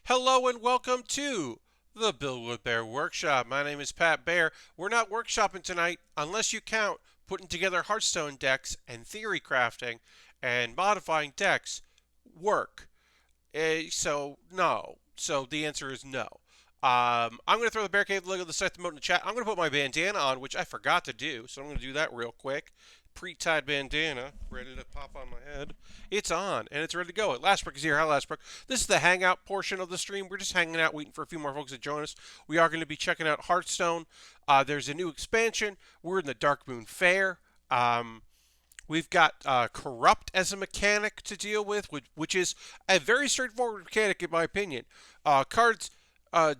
Hello and welcome to the BWB Bear Workshop. My name is Pat Bear. We're not workshopping tonight unless you count putting together Hearthstone decks and theory crafting and modifying decks work. So no. So the answer is no. I'm going to throw the Bear Cave logo of the site mode in the chat. I'm going to put my bandana on, which I forgot to do, so I'm going to do that real quick. Pre-tied bandana, ready to pop on my head. It's on, and it's ready to go. Lastbrook is here. Hi, Lastbrook. This is the hangout portion of the stream. We're just hanging out, waiting for a few more folks to join us. We are going to be checking out Hearthstone. There's a new expansion. We're in the Dark Moon Faire. We've got Corrupt as a mechanic to deal with, which is a very straightforward mechanic in my opinion. Cards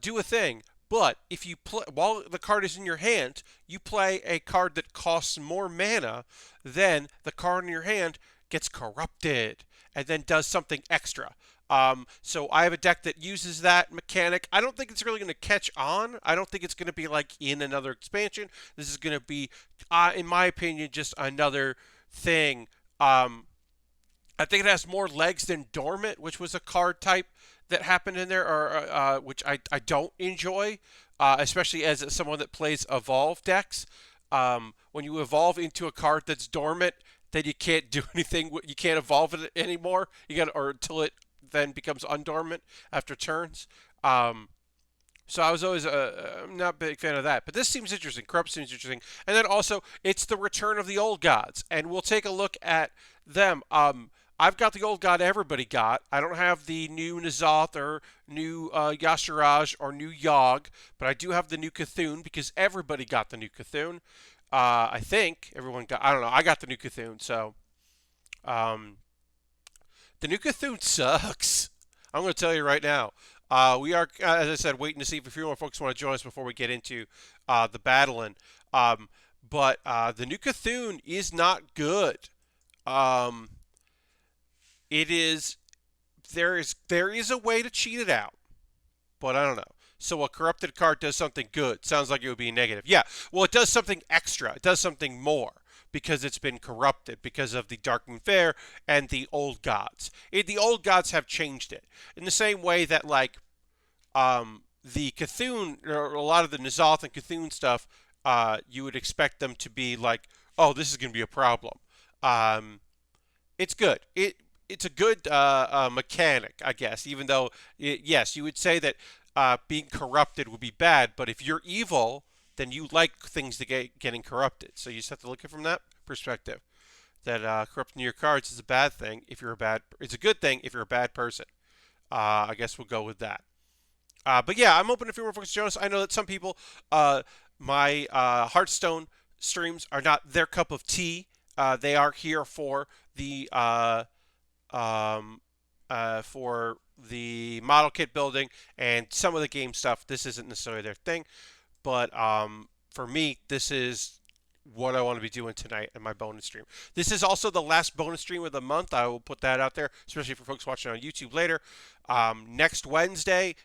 do a thing, but if you play while the card is in your hand, you play a card that costs more mana, then the card in your hand gets corrupted and then does something extra. So I have a deck that uses that mechanic. I don't think it's really going to catch on. I don't think it's going to be like in another expansion. This is going to be, in my opinion, just another thing. I think it has more legs than Dormant, which was a card type that happened in there, or which I don't enjoy, especially as someone that plays evolve decks. When you evolve into a card that's dormant, then you can't do anything. You can't evolve it anymore. You got or until it then becomes undormant after turns. So I was always not a big fan of that. But this seems interesting. Corrupt seems interesting. And then also, it's the return of the old gods. And we'll take a look at them. I've got the old god everybody got. I don't have the new Nazoth or new Yashiraj or new Yogg. But I do have the new Cthulhu because everybody got the new Cthulhu. I think everyone got... I don't know. I got the new Cthulhu. So, the new Cthulhu sucks. I'm going to tell you right now. We are, as I said, waiting to see if a few more folks want to join us before we get into the battling. But the new Cthulhu is not good. It is there is a way to cheat it out, but I don't know. So a corrupted card does something good. Sounds like it would be negative. Yeah. Well, it does something extra. It does something more because it's been corrupted because of the Dark Moon Faire and the old gods. The old gods have changed it in the same way that like the Cthulhu or a lot of the Nazoth and Cthulhu stuff, you would expect them to be like, oh, this is going to be a problem. It's good. It's a good mechanic, I guess. Even though, yes, you would say that being corrupted would be bad, but if you're evil, then you like things to getting corrupted. So you just have to look at it from that perspective. That corrupting your cards is a bad thing if you're a bad. It's a good thing if you're a bad person. I guess we'll go with that. But yeah, I'm open to a few more folks to join us. I know that some people, my Hearthstone streams are not their cup of tea. They are here for the model kit building and some of the game stuff. This isn't necessarily their thing, but for me, this is what I want to be doing tonight in my bonus stream. This is also the last bonus stream of the month. I will put that out there, especially for folks watching on YouTube later. Next Wednesday,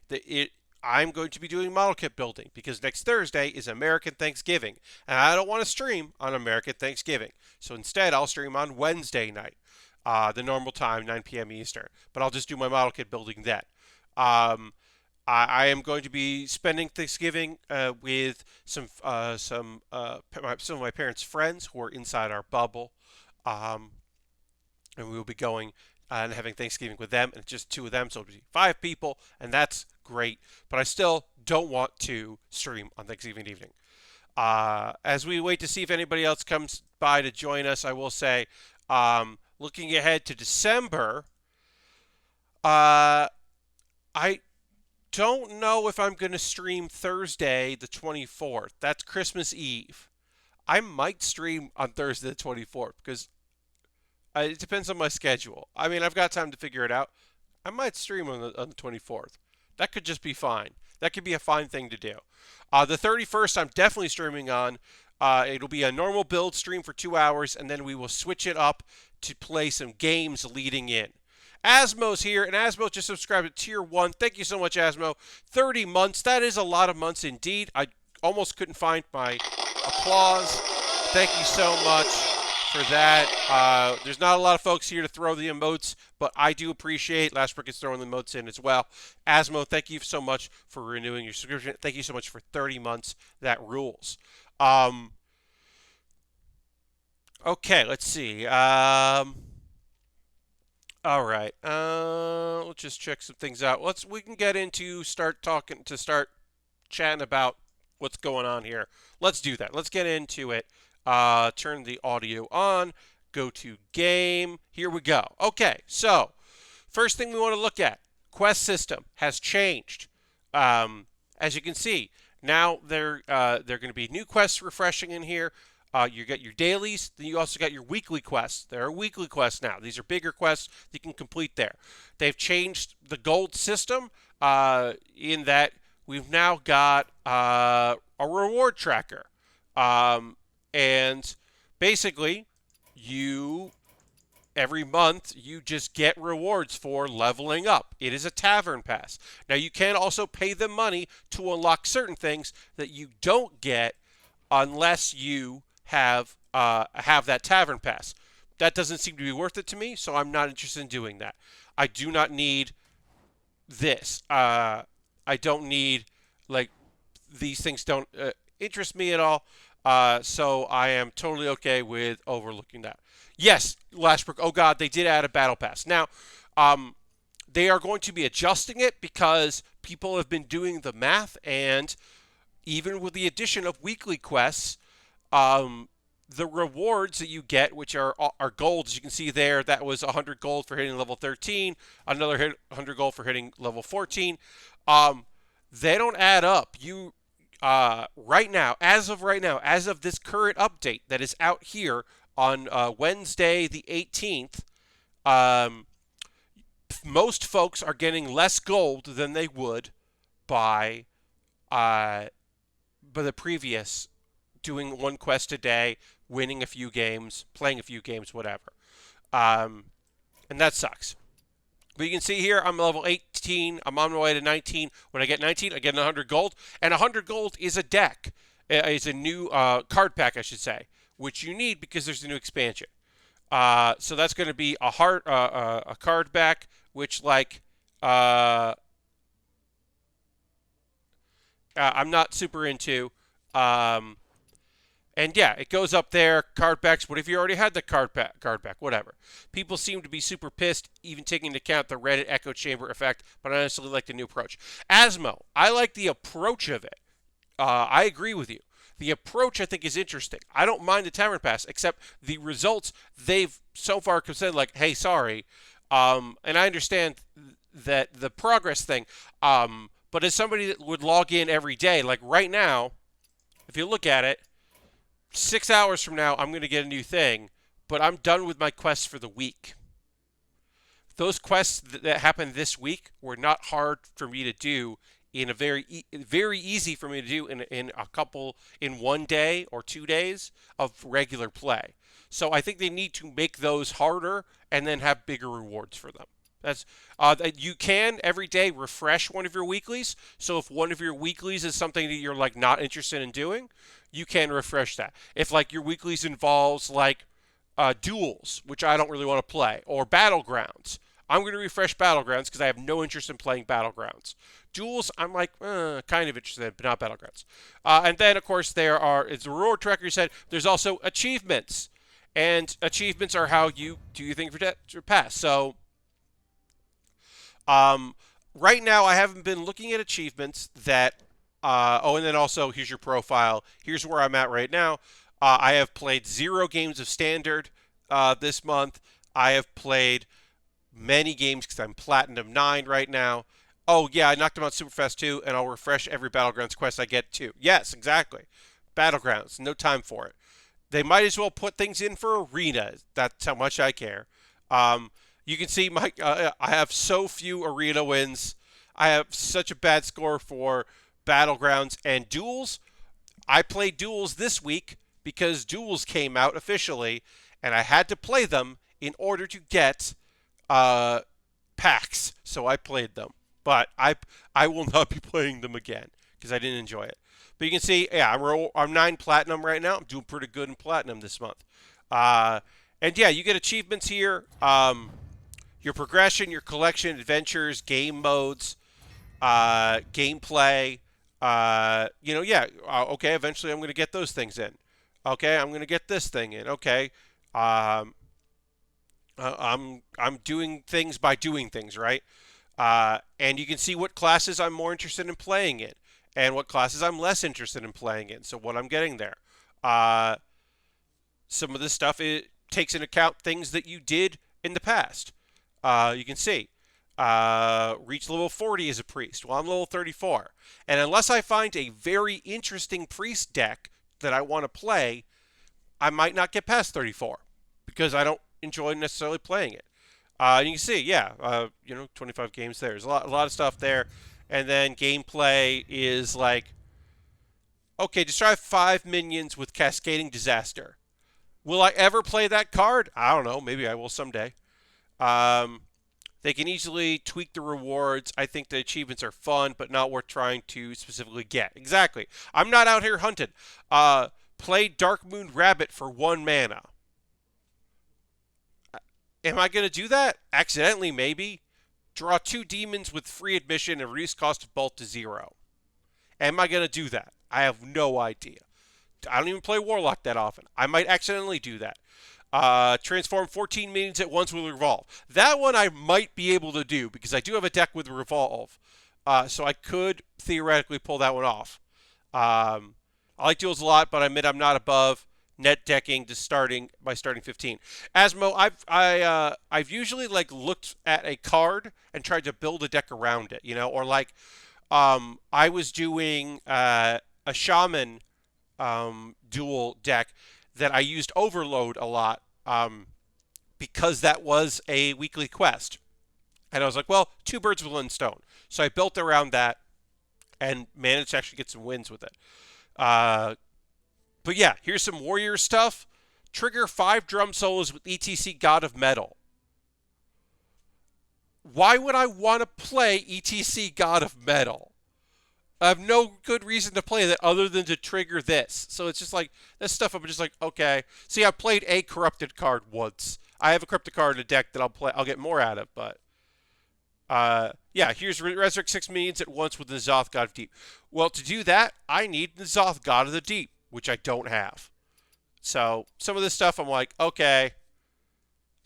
I'm going to be doing model kit building because next Thursday is American Thanksgiving, and I don't want to stream on American Thanksgiving. So instead, I'll stream on Wednesday night, the normal time, 9 p.m. Eastern. But I'll just do my model kit building then. I am going to be spending Thanksgiving with some of my parents' friends who are inside our bubble, and we will be going and having Thanksgiving with them, and just two of them, so it'll be 5 people, and that's great. But I still don't want to stream on Thanksgiving evening. As we wait to see if anybody else comes by to join us, I will say, looking ahead to December, I don't know if I'm going to stream Thursday the 24th. That's Christmas Eve. I might stream on Thursday the 24th because it depends on my schedule. I mean, I've got time to figure it out. I might stream on the 24th. That could just be fine. That could be a fine thing to do. The 31st, I'm definitely streaming on. It'll be a normal build stream for 2 hours, and then we will switch it up to play some games leading in. Asmo's here, and Asmo just subscribed to Tier 1. Thank you so much, Asmo. 30 months. That is a lot of months indeed. I almost couldn't find my applause. Thank you so much for that. There's not a lot of folks here to throw the emotes, but I do appreciate Lashbrook is throwing the emotes in as well. Asmo, thank you so much for renewing your subscription. Thank you so much for 30 months. That rules. Okay, let's see. All right. Let's just check some things out. We can get into start chatting about what's going on here. Let's do that. Let's get into it. Turn the audio on. Go to game. Here we go. Okay, so first thing we want to look at, quest system has changed. As you can see, now there are going to be new quests refreshing in here. You got your dailies, then you also got your weekly quests. There are weekly quests now. These are bigger quests that you can complete there. They've changed the gold system in that we've now got a reward tracker. And basically, every month you just get rewards for leveling up. It is a tavern pass. Now you can also pay them money to unlock certain things that you don't get unless you have that tavern pass. That doesn't seem to be worth it to me, so I'm not interested in doing that. I do not need this. I don't need, like, these things don't interest me at all. So I am totally okay with overlooking that. Yes, Lashbrook. Oh God, they did add a battle pass. Now, they are going to be adjusting it because people have been doing the math, and even with the addition of weekly quests, the rewards that you get, which are gold, as you can see there, that was 100 gold for hitting level 13, another 100 gold for hitting level 14. They don't add up. Right now, as of this current update that is out here on Wednesday the 18th, most folks are getting less gold than they would by the previous, doing one quest a day, winning a few games, playing a few games, whatever. And that sucks. But you can see here, I'm level 18. I'm on my way to 19. When I get 19, I get 100 gold. And 100 gold is a deck. It's a new card pack, I should say, which you need because there's a new expansion. So that's going to be a card back, which, like, I'm not super into. And yeah, it goes up there, card backs. What if you already had the card back, whatever. People seem to be super pissed, even taking into account the Reddit echo chamber effect, but I honestly like the new approach. Asmo, I like the approach of it. I agree with you. The approach, I think, is interesting. I don't mind the Tavern Pass, except the results they've so far said, like, hey, sorry. And I understand that the progress thing, but as somebody that would log in every day, like right now, if you look at it, 6 hours from now, I'm going to get a new thing, but I'm done with my quests for the week. Those quests that happened this week were not hard for me to do very easy for me to do in 1 day or 2 days of regular play. So I think they need to make those harder and then have bigger rewards for them. That's you can every day refresh one of your weeklies. So if one of your weeklies is something that you're like not interested in doing, you can refresh that. If like your weeklies involves like duels, which I don't really want to play, or battlegrounds, I'm going to refresh battlegrounds because I have no interest in playing battlegrounds. Duels, I'm like kind of interested in, but not battlegrounds. And then of course it's a reward tracker. You said there's also achievements, and achievements are how you do your thing for pass. So. Right now, I haven't been looking at achievements that. And then also, here's your profile. Here's where I'm at right now. I have played 0 games of Standard this month. I have played many games because I'm Platinum 9 right now. Oh, yeah, I knocked them out super fast too, and I'll refresh every Battlegrounds quest I get too. Yes, exactly. Battlegrounds, no time for it. They might as well put things in for Arena. That's how much I care. You can see I have so few arena wins. I have such a bad score for battlegrounds and duels. I played duels this week because duels came out officially, and I had to play them in order to get packs. So I played them, but I will not be playing them again because I didn't enjoy it. But you can see, yeah, I'm 9 platinum right now. I'm doing pretty good in platinum this month. Uh, and yeah, you get achievements here. Your progression, your collection, adventures, game modes, gameplay. Yeah. Okay, eventually I'm going to get those things in. Okay, I'm going to get this thing in. Okay. Um, I'm doing things by doing things, right? And you can see what classes I'm more interested in playing in, and what classes I'm less interested in playing in. So what I'm getting there. Uh, some of this stuff it takes into account things that you did in the past. You can see reach level 40 as a priest. Well, I'm level 34, and unless I find a very interesting priest deck that I want to play, I might not get past 34 because I don't enjoy necessarily playing it. You can see, 25 games there. There's a lot of stuff there, and then gameplay is like, okay, destroy 5 minions with Cascading Disaster. Will I ever play that card? I don't know. Maybe I will someday. Um, they can easily tweak the rewards. I think the achievements are fun, but not worth trying to specifically get. Exactly. I'm not out here hunting. Play Dark Moon Rabbit for 1 mana. Am I going to do that? Accidentally, maybe. Draw 2 demons with free admission and reduce cost of both to 0. Am I going to do that? I have no idea. I don't even play Warlock that often. I might accidentally do that. Transform 14 minions at once with Revolve. That one I might be able to do because I do have a deck with Revolve. So I could theoretically pull that one off. I like duels a lot, but I admit I'm not above net decking to starting 15. Asmo, I've usually like looked at a card and tried to build a deck around it, or like I was doing a shaman dual deck that I used Overload a lot because that was a weekly quest. And I was like, well, 2 birds with 1 stone. So I built around that and managed to actually get some wins with it. But yeah, here's some warrior stuff. Trigger 5 drum solos with ETC God of Metal. Why would I want to play ETC God of Metal? I have no good reason to play that other than to trigger this. So it's just like, this stuff I'm just like, okay. See, I played a corrupted card once. I have a corrupted card in a deck that I'll get more out of, but here's Resurrect 6 minions at once with the N'Zoth God of Deep. Well, to do that, I need N'Zoth God of the Deep, which I don't have. So some of this stuff I'm like, okay.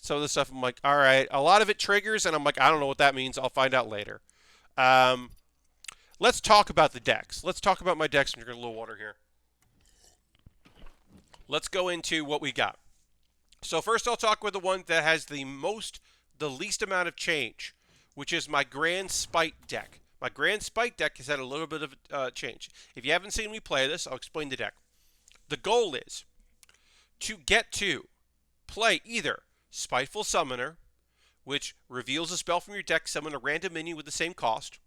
Some of this stuff I'm like, all right. A lot of it triggers, and I'm like, I don't know what that means. I'll find out later. Let's talk about the decks. Let's talk about my decks. I'm drinking a little water here. Let's go into what we got. So first I'll talk with the one that has the least amount of change, which is my Grand Spite deck. My Grand Spite deck has had a little bit of change. If you haven't seen me play this, I'll explain the deck. The goal is to get to play either Spiteful Summoner, which reveals a spell from your deck, summon a random minion with the same cost,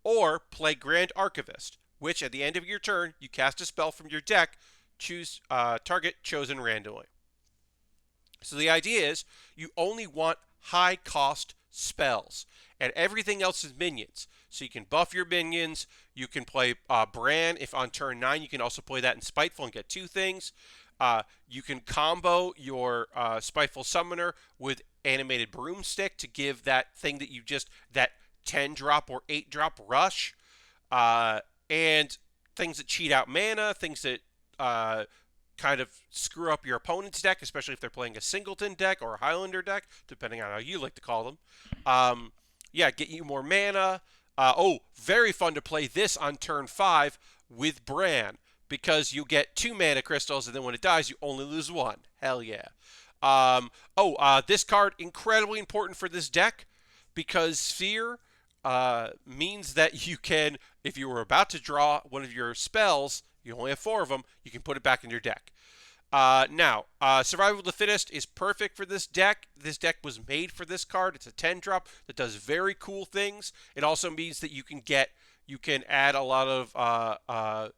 or play Grand Archivist, which at the end of your turn, you cast a spell from your deck, choose target chosen randomly. So the idea is you only want high cost spells, and everything else is minions. So you can buff your minions, you can play Bran if on turn 9, you can also play that in Spiteful and get 2 things. You can combo your Spiteful Summoner with Animated Broomstick to give that thing that that 10 drop or 8 drop rush, and things that cheat out mana, things that kind of screw up your opponent's deck, especially if they're playing a Singleton deck or a Highlander deck, depending on how you like to call them. Get you more mana. Very fun to play this on turn 5 with Bran, because you get 2 mana crystals, and then when it dies, you only lose 1. Hell yeah. This card, incredibly important for this deck, because Faire means that you can, if you were about to draw one of your spells, you only have 4 of them, you can put it back in your deck. Survival of the Fittest is perfect for this deck. This deck was made for this card. It's a 10 drop that does very cool things. It also means that you can add a lot of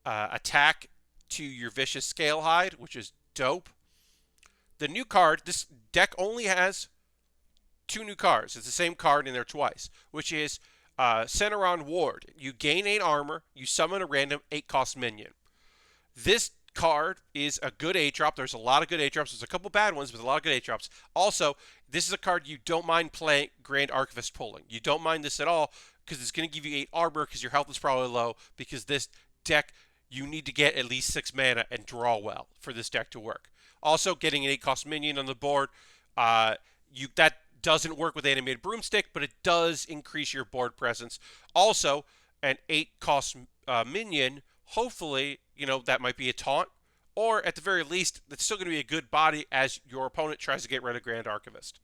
attack to your Vicious Scalehide, which is dope. The new card, this deck only has 2 new cards. It's the same card in there twice, which is Centauron Ward. You gain 8 armor, you summon a random 8 cost minion. This card is a good 8-drop. There's a lot of good 8-drops. There's a couple bad ones, but a lot of good 8-drops. Also, this is a card you don't mind playing Grand Archivist pulling. You don't mind this at all because it's going to give you 8 armor because your health is probably low because this deck, you need to get at least 6 mana and draw well for this deck to work. Also, getting an 8-cost minion on the board, that doesn't work with Animated Broomstick, but it does increase your board presence. Also, an 8-cost minion, hopefully, that might be a taunt, or at the very least, that's still going to be a good body as your opponent tries to get rid of Grand Archivist.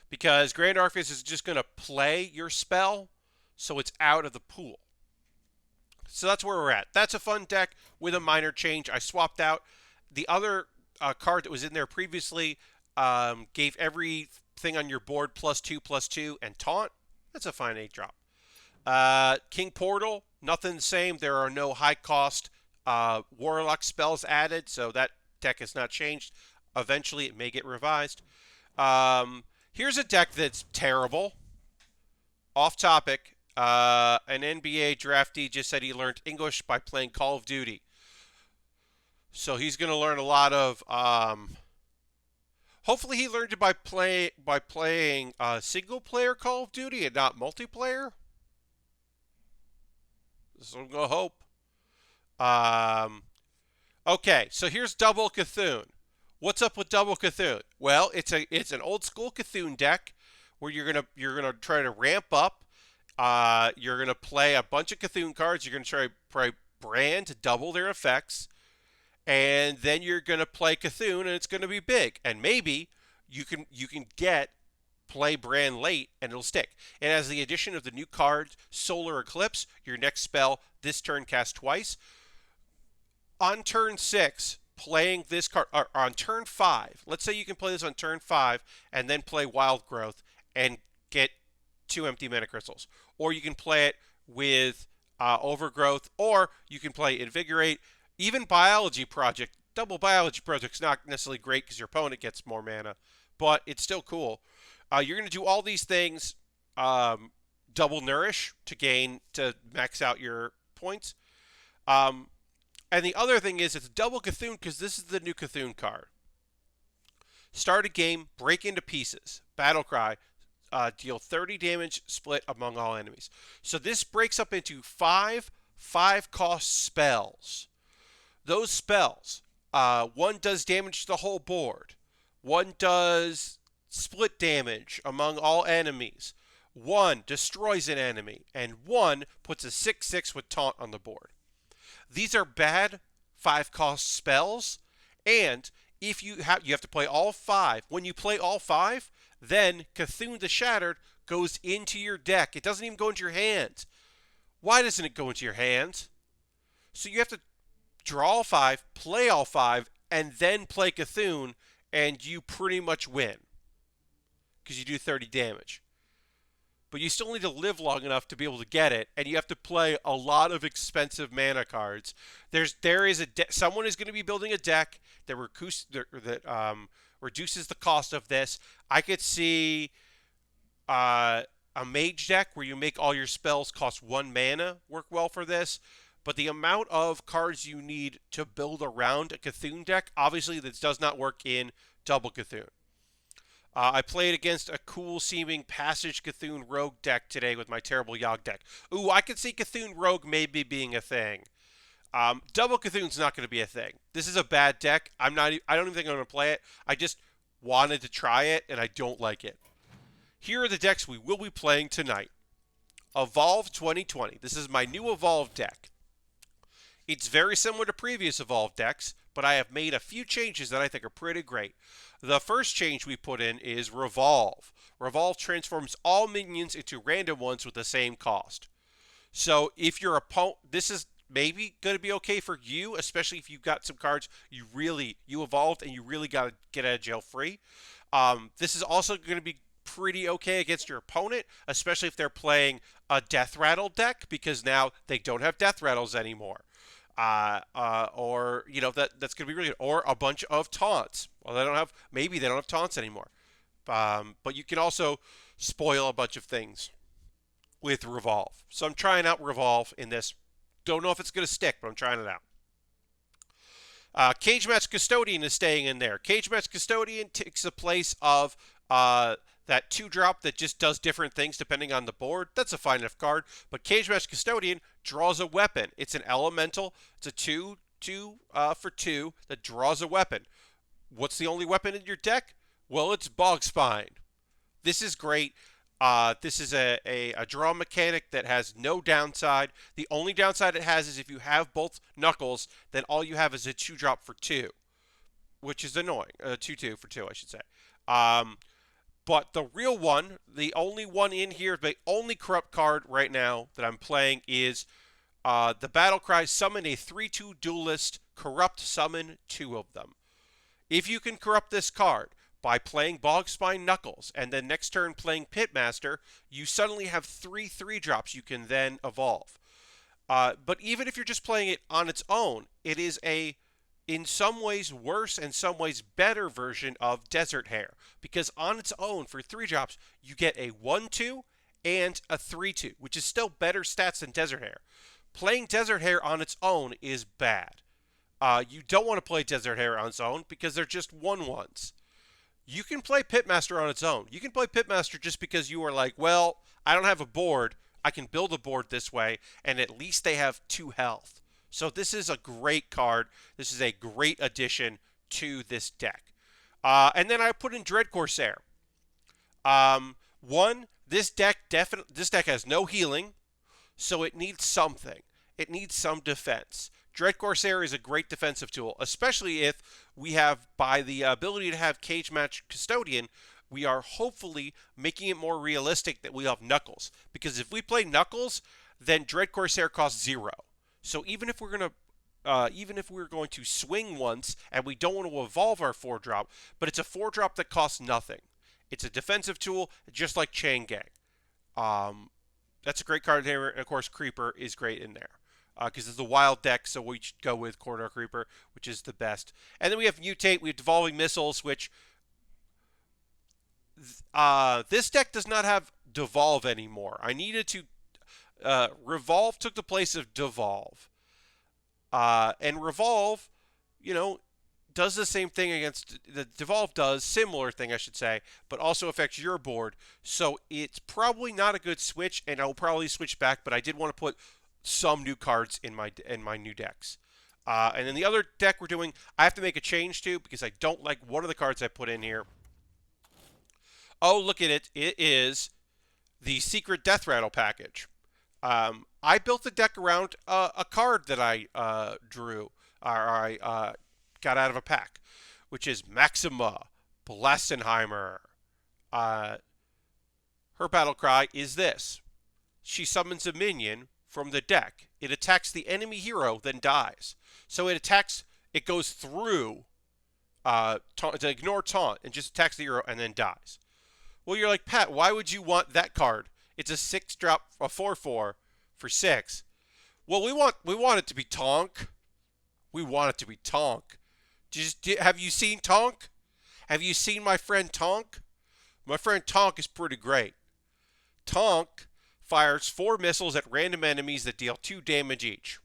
Because Grand Archivist is just going to play your spell, so it's out of the pool. So that's where we're at. That's a fun deck with a minor change. I swapped out the other card that was in there previously, gave everything on your board +2/+2 and taunt. That's a fine 8-drop. King Portal, nothing the same. There are no high-cost Warlock spells added, so that deck has not changed. Eventually, it may get revised. Here's a deck that's terrible. Off topic, an NBA draftee just said he learned English by playing Call of Duty. So he's going to learn a lot of... hopefully he learned it by playing single-player Call of Duty and not multiplayer. So I'm going to hope. Okay, so here's Double Cthulhu. What's up with Double Cthulhu? Well, it's an old school Cthulhu deck where you're gonna try to ramp up. You're gonna play a bunch of Cthulhu cards. You're gonna try to brand to double their effects, and then you're gonna play Cthulhu, and it's gonna be big. And maybe you can play brand late and it'll stick. And as the addition of the new card Solar Eclipse, your next spell this turn cast twice. On turn 6, playing this card, or on turn 5, let's say you can play this on turn 5 and then play Wild Growth and get 2 empty mana crystals. Or you can play it with Overgrowth, or you can play Invigorate. Even Biology Project, double Biology Project's not necessarily great because your opponent gets more mana, but it's still cool. You're going to do all these things, double Nourish to max out your points. And the other thing is it's double Cthulhu because this is the new Cthulhu card. Start a game, break into pieces. Battlecry, deal 30 damage split among all enemies. So this breaks up into 5 5-cost spells. Those spells, one does damage to the whole board. One does split damage among all enemies. One destroys an enemy. And one puts a 6/6 with taunt on the board. These are bad 5-cost spells, and if you have to play all 5. When you play all 5, then Cthulhu the Shattered goes into your deck. It doesn't even go into your hands. Why doesn't it go into your hands? So you have to draw all 5, play all 5, and then play Cthulhu, and you pretty much win because you do 30 damage. But you still need to live long enough to be able to get it, and you have to play a lot of expensive mana cards. Someone is going to be building a deck that reduces the cost of this. I could see a mage deck where you make all your spells cost 1 mana work well for this. But the amount of cards you need to build around a Cthulhu deck, obviously this does not work in Double Cthulhu. I played against a cool-seeming Passage Cthulhu Rogue deck today with my terrible Yogg deck. Ooh, I could see Cthulhu Rogue maybe being a thing. Double Cthulhu's not going to be a thing. This is a bad deck. I don't even think I'm going to play it. I just wanted to try it, and I don't like it. Here are the decks we will be playing tonight. Evolve 2020. This is my new Evolve deck. It's very similar to previous Evolve decks, but I have made a few changes that I think are pretty great. The first change we put in is Revolve. Revolve transforms all minions into random ones with the same cost. So if your opponent, this is maybe going to be okay for you, especially if you've got some cards you evolved and you really got to get out of jail free. This is also going to be pretty okay against your opponent, especially if they're playing a Death Rattle deck, because now they don't have Death Rattles anymore. Or that's going to be really good. Or a bunch of taunts. Well, maybe they don't have taunts anymore. But you can also spoil a bunch of things with Revolve. So I'm trying out Revolve in this. Don't know if it's going to stick, but I'm trying it out. Cage Match Custodian is staying in there. Cage Match Custodian takes the place of that 2-drop that just does different things depending on the board. That's a fine enough card. But Cage Match Custodian draws a weapon. It's an elemental. It's a 2 for 2 that draws a weapon. What's the only weapon in your deck? Well, it's Bog Spine. This is great. This is a draw mechanic that has no downside. The only downside it has is if you have both Knuckles, then all you have is a 2-drop for 2, which is annoying. 2/2 for 2, I should say. But the real one, the only one in here, the only corrupt card right now that I'm playing is the Battle Cry. Summon a 3/2 duelist, corrupt summon 2 of them. If you can corrupt this card by playing Bogspine Knuckles and then next turn playing Pitmaster, you suddenly have 3 3-drops you can then evolve. But even if you're just playing it on its own, it is a, in some ways worse and some ways better version of Desert Hare. Because on its own, for 3-drops, you get a 1/2 and a 3/2, which is still better stats than Desert Hare. Playing Desert Hare on its own is bad. You don't want to play Desert Hare on its own because they're just 1/1s. You can play Pitmaster on its own. You can play Pitmaster just because you are like, well, I don't have a board. I can build a board this way, and at least they have 2 health. So this is a great card. This is a great addition to this deck. And then I put in Dread Corsair. This deck has no healing, so it needs something. It needs some defense. Dread Corsair is a great defensive tool, especially if we have, by the ability to have Cage Match Custodian, we are hopefully making it more realistic that we have Knuckles. Because if we play Knuckles, then Dread Corsair costs 0. So even if we're going to swing once and we don't want to evolve our 4-drop, but it's a 4-drop that costs nothing. It's a defensive tool, just like Chain Gang. That's a great card here, and of course Creeper is great in there. Because it's a wild deck, so we should go with Corridor Creeper, which is the best. And then we have Mutate, we have Devolving Missiles, which this deck does not have Devolve anymore. I needed to... Revolve took the place of Devolve. And Revolve, does the same thing against... The Devolve does, similar thing I should say, but also affects your board. So it's probably not a good switch, and I'll probably switch back, but I did want to put some new cards in my new decks. And then the other deck we're doing, I have to make a change to because I don't like one of the cards I put in here. Oh, look at it. It is the Secret Death Rattle package. I built the deck around a card that I drew, or I got out of a pack, which is Maxima Blassenheimer. Her battle cry is this. She summons a minion from the deck. It attacks the enemy hero, then dies. So it goes through to ignore taunt and just attacks the hero and then dies. Well, you're like, Pat, why would you want that card? It's a 6-drop, a 4/4 for 6. Well, we want it to be Tonk. We want it to be Tonk. Have you seen Tonk? Have you seen my friend Tonk? My friend Tonk is pretty great. Tonk fires 4 missiles at random enemies that deal 2 damage each.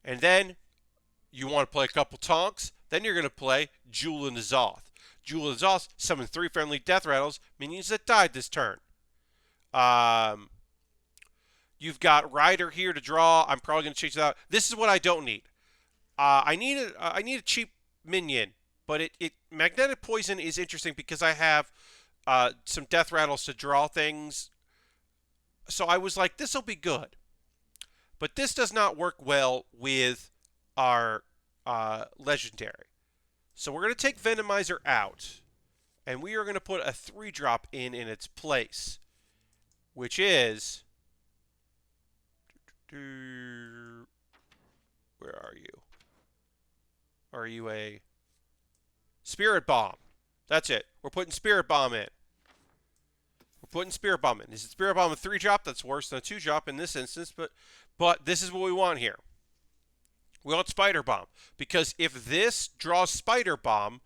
And then you want to play a couple Tonks. Then you're going to play Jewel in the Zoth. Jewel in the Zoth summons 3 friendly Death Rattles, minions that died this turn. You've got Rider here to draw. I'm probably going to change that out. This is what I don't need. I need a cheap minion, but Magnetic Poison is interesting because I have some Death Rattles to draw things. So I was like, this will be good. But this does not work well with our Legendary. So we're going to take Venomizer out. And we are going to put a 3-drop in its place. Which is... Where are you? Are you a... Spirit Bomb. That's it. We're putting Spirit Bomb in. Putting Spirit Bomb in. Is it Spirit Bomb a 3-drop? That's worse than a 2-drop in this instance, but this is what we want here. We want Spider Bomb. Because if this draws Spider Bomb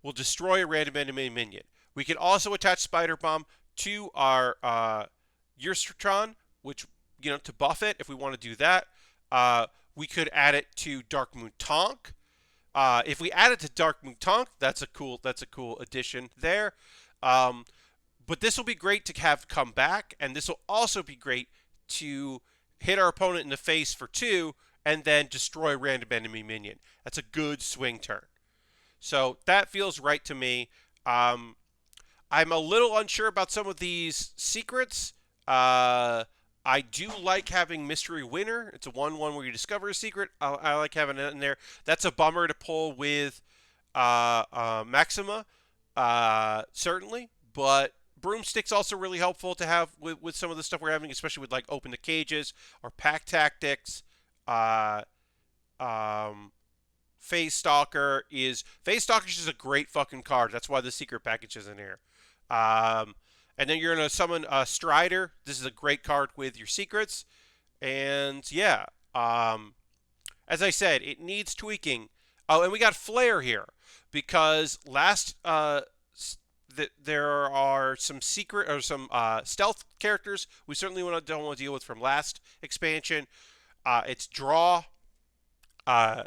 will destroy a random enemy minion. We can also attach Spider Bomb to our Eurostron, which, to buff it if we want to do that. We could add it to Dark Moon Tonk. If we add it to Dark Moon Tonk, that's a cool addition there. Um, but this will be great to have come back, and this will also be great to hit our opponent in the face for 2 and then destroy a random enemy minion. That's a good swing turn. So that feels right to me. I'm a little unsure about some of these secrets. I do like having Mystery Winner. It's a 1/1 where you discover a secret. I like having it in there. That's a bummer to pull with Maxima, certainly. But Broomstick's also really helpful to have with some of the stuff we're having, especially with like Open the Cages or Pack Tactics. Phase Stalker is just a great fucking card. That's why the secret package is in here. And then you're going to summon Strider. This is a great card with your secrets. And yeah, as I said, it needs tweaking. Oh, and we got Faire here because there are some secret or some stealth characters we certainly don't want to deal with from last expansion. It's draw.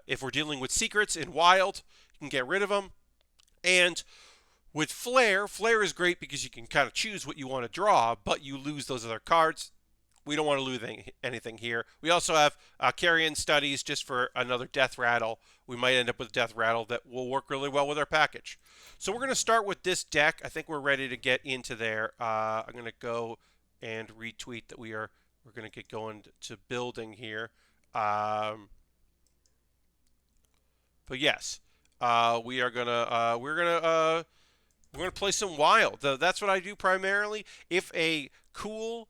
If we're dealing with secrets in Wild, you can get rid of them. And with Faire is great because you can kind of choose what you want to draw, but you lose those other cards. We don't want to lose anything here. We also have Carrion Studies just for another Death Rattle. We might end up with Death Rattle that will work really well with our package. So we're going to start with this deck. I think we're ready to get into there. I'm going to go and retweet that we're going to get going to building here. But yes, we're gonna play some Wild. That's what I do primarily. If a cool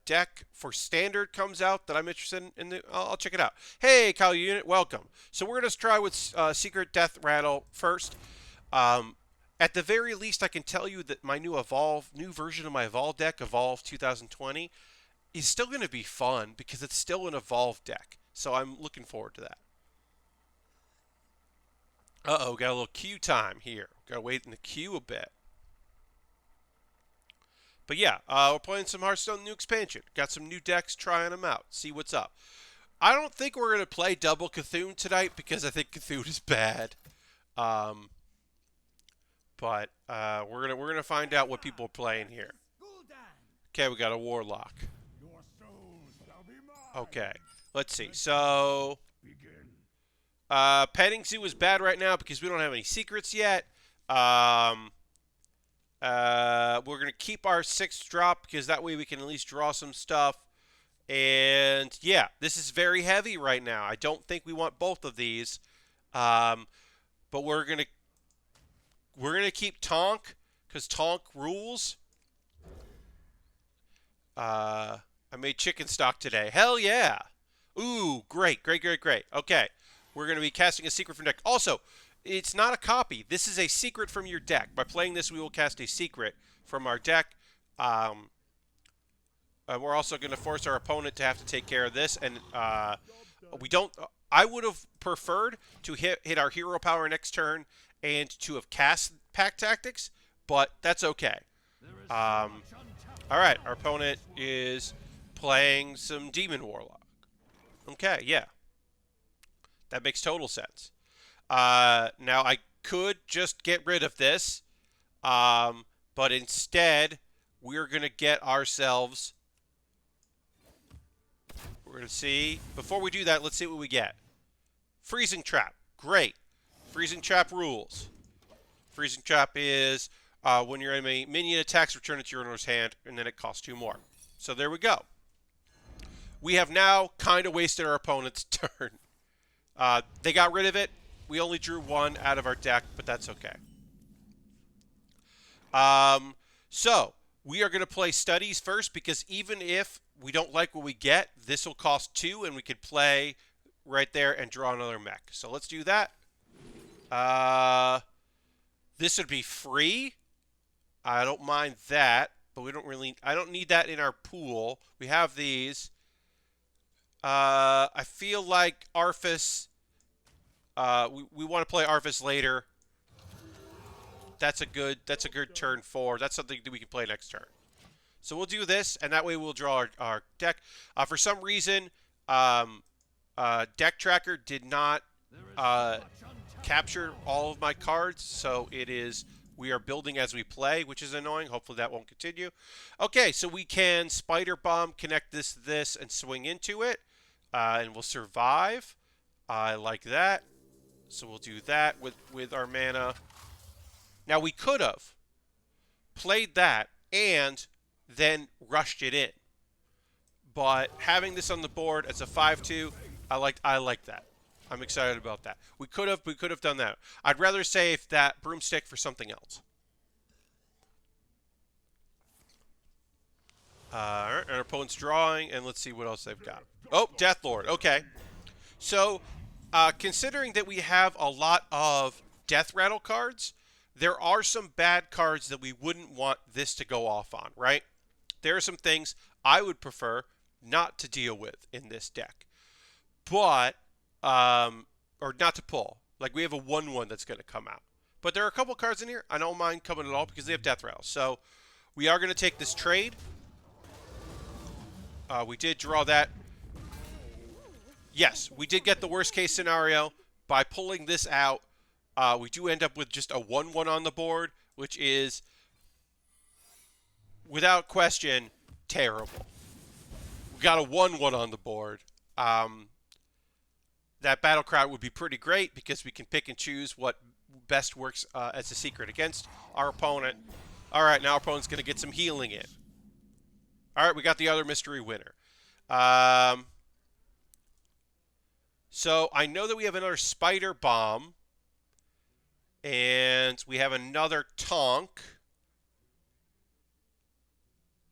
deck for Standard comes out that I'm interested in, I'll check it out. Hey, Kyle Unit, welcome. So we're gonna try with Secret Death Rattle first. At the very least, I can tell you that my new version of my Evolve deck, Evolve 2020, is still going to be fun because it's still an Evolve deck. So I'm looking forward to that. Uh-oh, got a little queue time here. Got to wait in the queue a bit. But yeah, we're playing some Hearthstone new expansion. Got some new decks, trying them out. See what's up. I don't think we're going to play double Cthulhu tonight because I think Cthulhu is bad. But we're gonna find out what people are playing here. Okay, we got a Warlock. Okay, let's see. So, Petting Zoo is bad right now because we don't have any secrets yet. We're gonna keep our 6th drop because that way we can at least draw some stuff. And yeah, this is very heavy right now. I don't think we want both of these. But we're gonna keep Tonk because Tonk rules. I made chicken stock today. Hell yeah! Ooh, great. Okay, we're gonna be casting a secret from deck. Also, it's not a copy. This is a secret from your deck. By playing this, we will cast a secret from our deck. We're also going to force our opponent to have to take care of this, and we don't. I would have preferred to hit our hero power next turn and to have cast Pack Tactics, but that's okay. All right, our opponent is playing some Demon Warlock. Okay, yeah, that makes total sense. Now I could just get rid of this, but instead we're going to get ourselves. We're going to see. Before we do that, let's see what we get. Freezing Trap. Great. Freezing Trap rules. Freezing Trap is when your enemy minion attacks, return it to your owner's hand, and then it costs 2 more. So there we go. We have now kind of wasted our opponent's turn. They got rid of it. We only drew 1 out of our deck, but that's okay. So we are going to play Studies first because even if we don't like what we get, this will cost 2, and we could play right there and draw another mech. So let's do that. This would be free. I don't mind that, but we don't really. I don't need that in our pool. We have these. I feel like Arthas. We want to play Arthas later. That's a good turn 4. That's something that we can play next turn. So we'll do this, and that way we'll draw our deck. For some reason, Deck Tracker did not capture all of my cards, so we are building as we play, which is annoying. Hopefully that won't continue. Okay, so we can Spider Bomb, connect this to this, and swing into it, and we'll survive. I like that. So we'll do that with our mana. Now we could have played that and then rushed it in. But having this on the board as a 5/2, I like that. I'm excited about that. We could have done that. I'd rather save that broomstick for something else. All right, our opponent's drawing, and let's see what else they've got. Oh, Deathlord. Okay. So, considering that we have a lot of Death Rattle cards, there are some bad cards that we wouldn't want this to go off on, right? There are some things I would prefer not to deal with in this deck. But, or not to pull. Like, we have a 1/1 that's going to come out. But there are a couple cards in here I don't mind coming at all because they have Death Rattle. So, we are going to take this trade. We did draw that. Yes, we did get the worst case scenario. By pulling this out, we do end up with just a 1/1 on the board, which is, without question, terrible. We got a 1/1 on the board. That Battle Cry would be pretty great because we can pick and choose what best works as a secret against our opponent. All right, now our opponent's going to get some healing in. All right, we got the other mystery winner. So I know that we have another Spider Bomb. And we have another Tonk.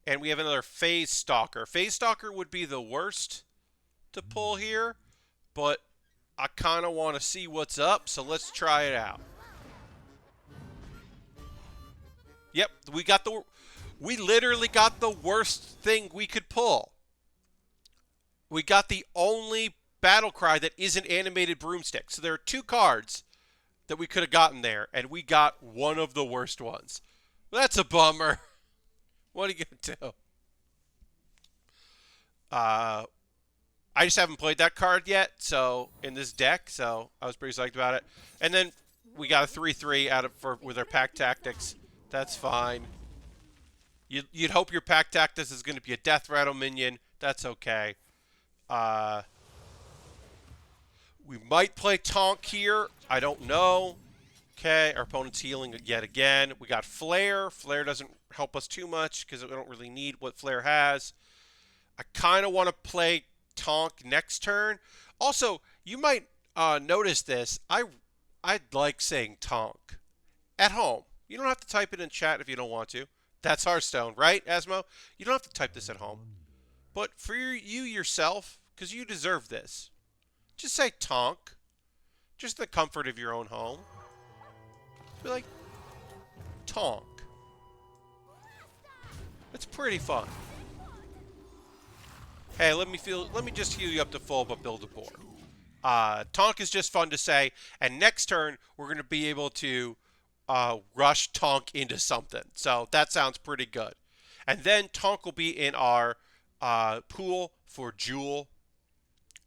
And we have another Phase Stalker. Phase Stalker would be the worst to pull here. But I kind of want to see what's up, so let's try it out. Yep, we literally got the worst thing we could pull. We got the only Battle Cry that isn't animated broomstick. So there are 2 cards that we could have gotten there, and we got one of the worst ones. That's a bummer. What are you going to do? I just haven't played that card yet, so in this deck, so I was pretty psyched about it. And then we got a 3/3 with our Pack Tactics. That's fine. You'd hope your Pack Tactics is going to be a Death Rattle minion. That's okay. We might play Tonk here. I don't know. Okay, our opponent's healing yet again. We got Flare. Flare doesn't help us too much because we don't really need what Flare has. I kind of want to play Tonk next turn. Also, you might notice this. I like saying Tonk at home. You don't have to type it in chat if you don't want to. That's Hearthstone, right, Asmo? You don't have to type this at home. But for you yourself, because you deserve this, just say Tonk. Just the comfort of your own home. Be like, Tonk. It's pretty fun. Hey, let me just heal you up to full, but build a board. Tonk is just fun to say, and next turn we're going to be able to rush Tonk into something. So that sounds pretty good. And then Tonk will be in our pool for Jewel,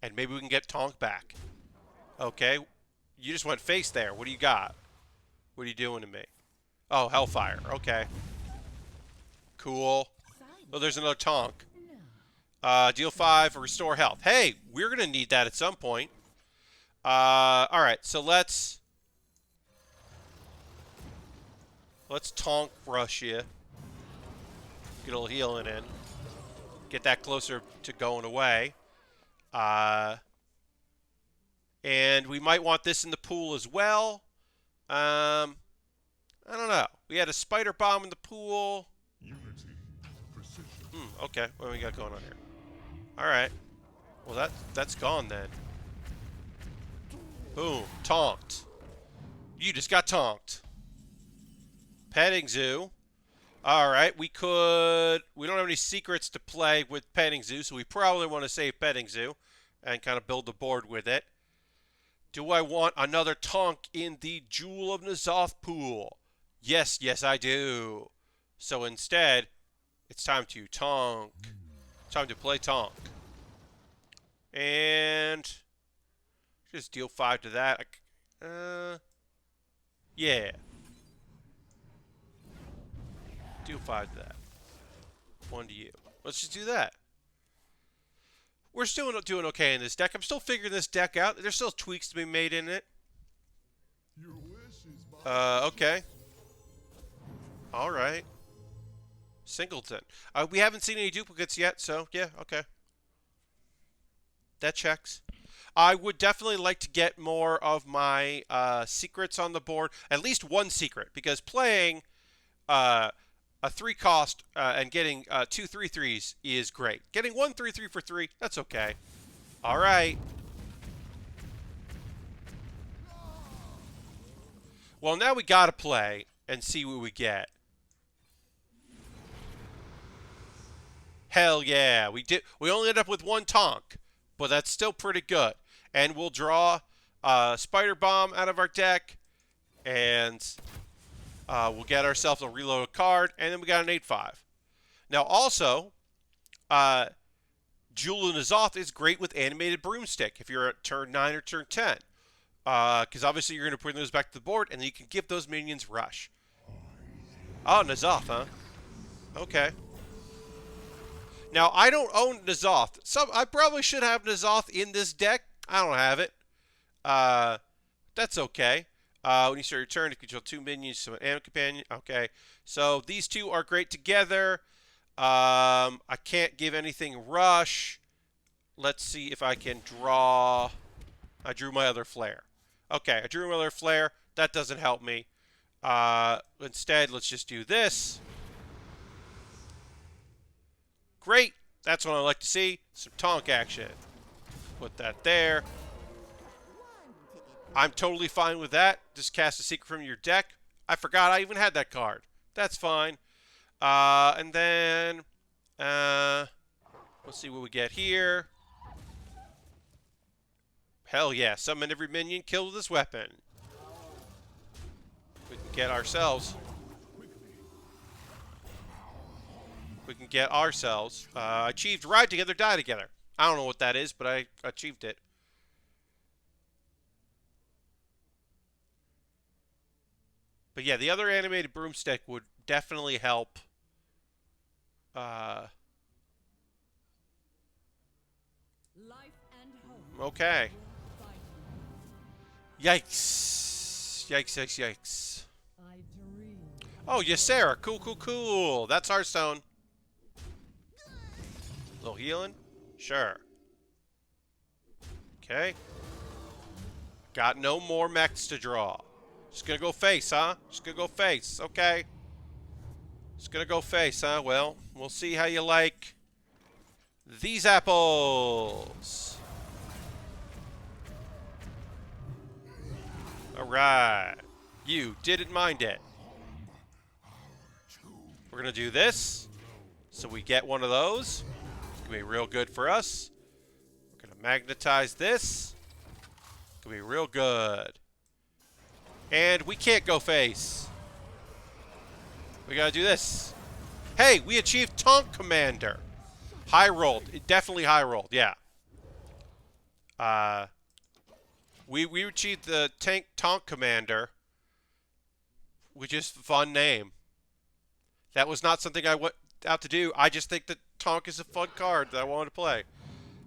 and maybe we can get Tonk back. Okay, you just went face there. What do you got? What are you doing to me? Oh, Hellfire. Okay. Cool. Oh, there's another Tonk. Deal 5 or restore health. Hey, we're going to need that at some point. Alright, so let's Tonk rush you. Get a little healing in. Get that closer to going away. And we might want this in the pool as well. I don't know. We had a Spider Bomb in the pool. Okay, what do we got going on here? Alright. Well, that's gone then. Boom. Tonked. You just got tonked. Petting Zoo. Alright, we don't have any secrets to play with Petting Zoo, so we probably want to save Petting Zoo and kind of build the board with it. Do I want another Tonk in the Jewel of N'Zoth pool? Yes, I do. So instead, it's time to Tonk. It's time to play Tonk. And just deal 5 to that. Yeah. Deal 5 to that. 1 to you. Let's just do that. We're still doing okay in this deck. I'm still figuring this deck out. There's still tweaks to be made in it. Okay. Alright. Singleton. We haven't seen any duplicates yet, so yeah, okay. That checks. I would definitely like to get more of my secrets on the board. At least one secret, because playing a 3-cost and getting 2 3/3s is great. Getting 1 3/3 for 3, that's okay. All right. Well, now we gotta play and see what we get. Hell yeah, we did. We only ended up with 1 Tonk, but that's still pretty good. And we'll draw Spider Bomb out of our deck, and we'll get ourselves a reloaded card, and then we got an 8/5. Now, also, Jewel and Azoth is great with Animated Broomstick if you're at turn 9 or turn 10. Because obviously you're going to bring those back to the board, and then you can give those minions Rush. Oh, N'Zoth, huh? Okay. Now, I don't own N'Zoth. I probably should have N'Zoth in this deck. I don't have it. That's okay. When you start your turn, you control 2 minions, so an animal companion. Okay. So these 2 are great together. I can't give anything Rush. Let's see if I can draw. I drew my other Flare. Okay, I drew my other Flare. That doesn't help me. Instead, let's just do this. Great. That's what I like to see. Some Tonk action. Put that there. I'm totally fine with that. Just cast a secret from your deck. I forgot I even had that card. That's fine. And then, let's see what we get here. Hell yeah, summon every minion, kill with this weapon. We can get ourselves. Achieved Ride Together, Die Together. I don't know what that is, but I achieved it. But yeah, the other Animated Broomstick would definitely help. Okay. Yikes. Yikes, yikes, yikes. Oh, Ysera. Cool, cool, cool. That's Hearthstone. Little healing? Sure. Okay. Got no more mechs to draw. Just gonna go face, huh? Just gonna go face. Okay. Just gonna go face, huh? Well, we'll see how you like these apples. Alright. You didn't mind it. We're going to do this. So we get one of those. It's going to be real good for us. We're going to magnetize this. It's going to be real good. And we can't go face. We got to do this. Hey, we achieved Tonk Commander. High rolled. It definitely high rolled, yeah. We achieved the Tonk Commander, which is a fun name. That was not something I went out to do. I just think that Tonk is a fun card that I wanted to play.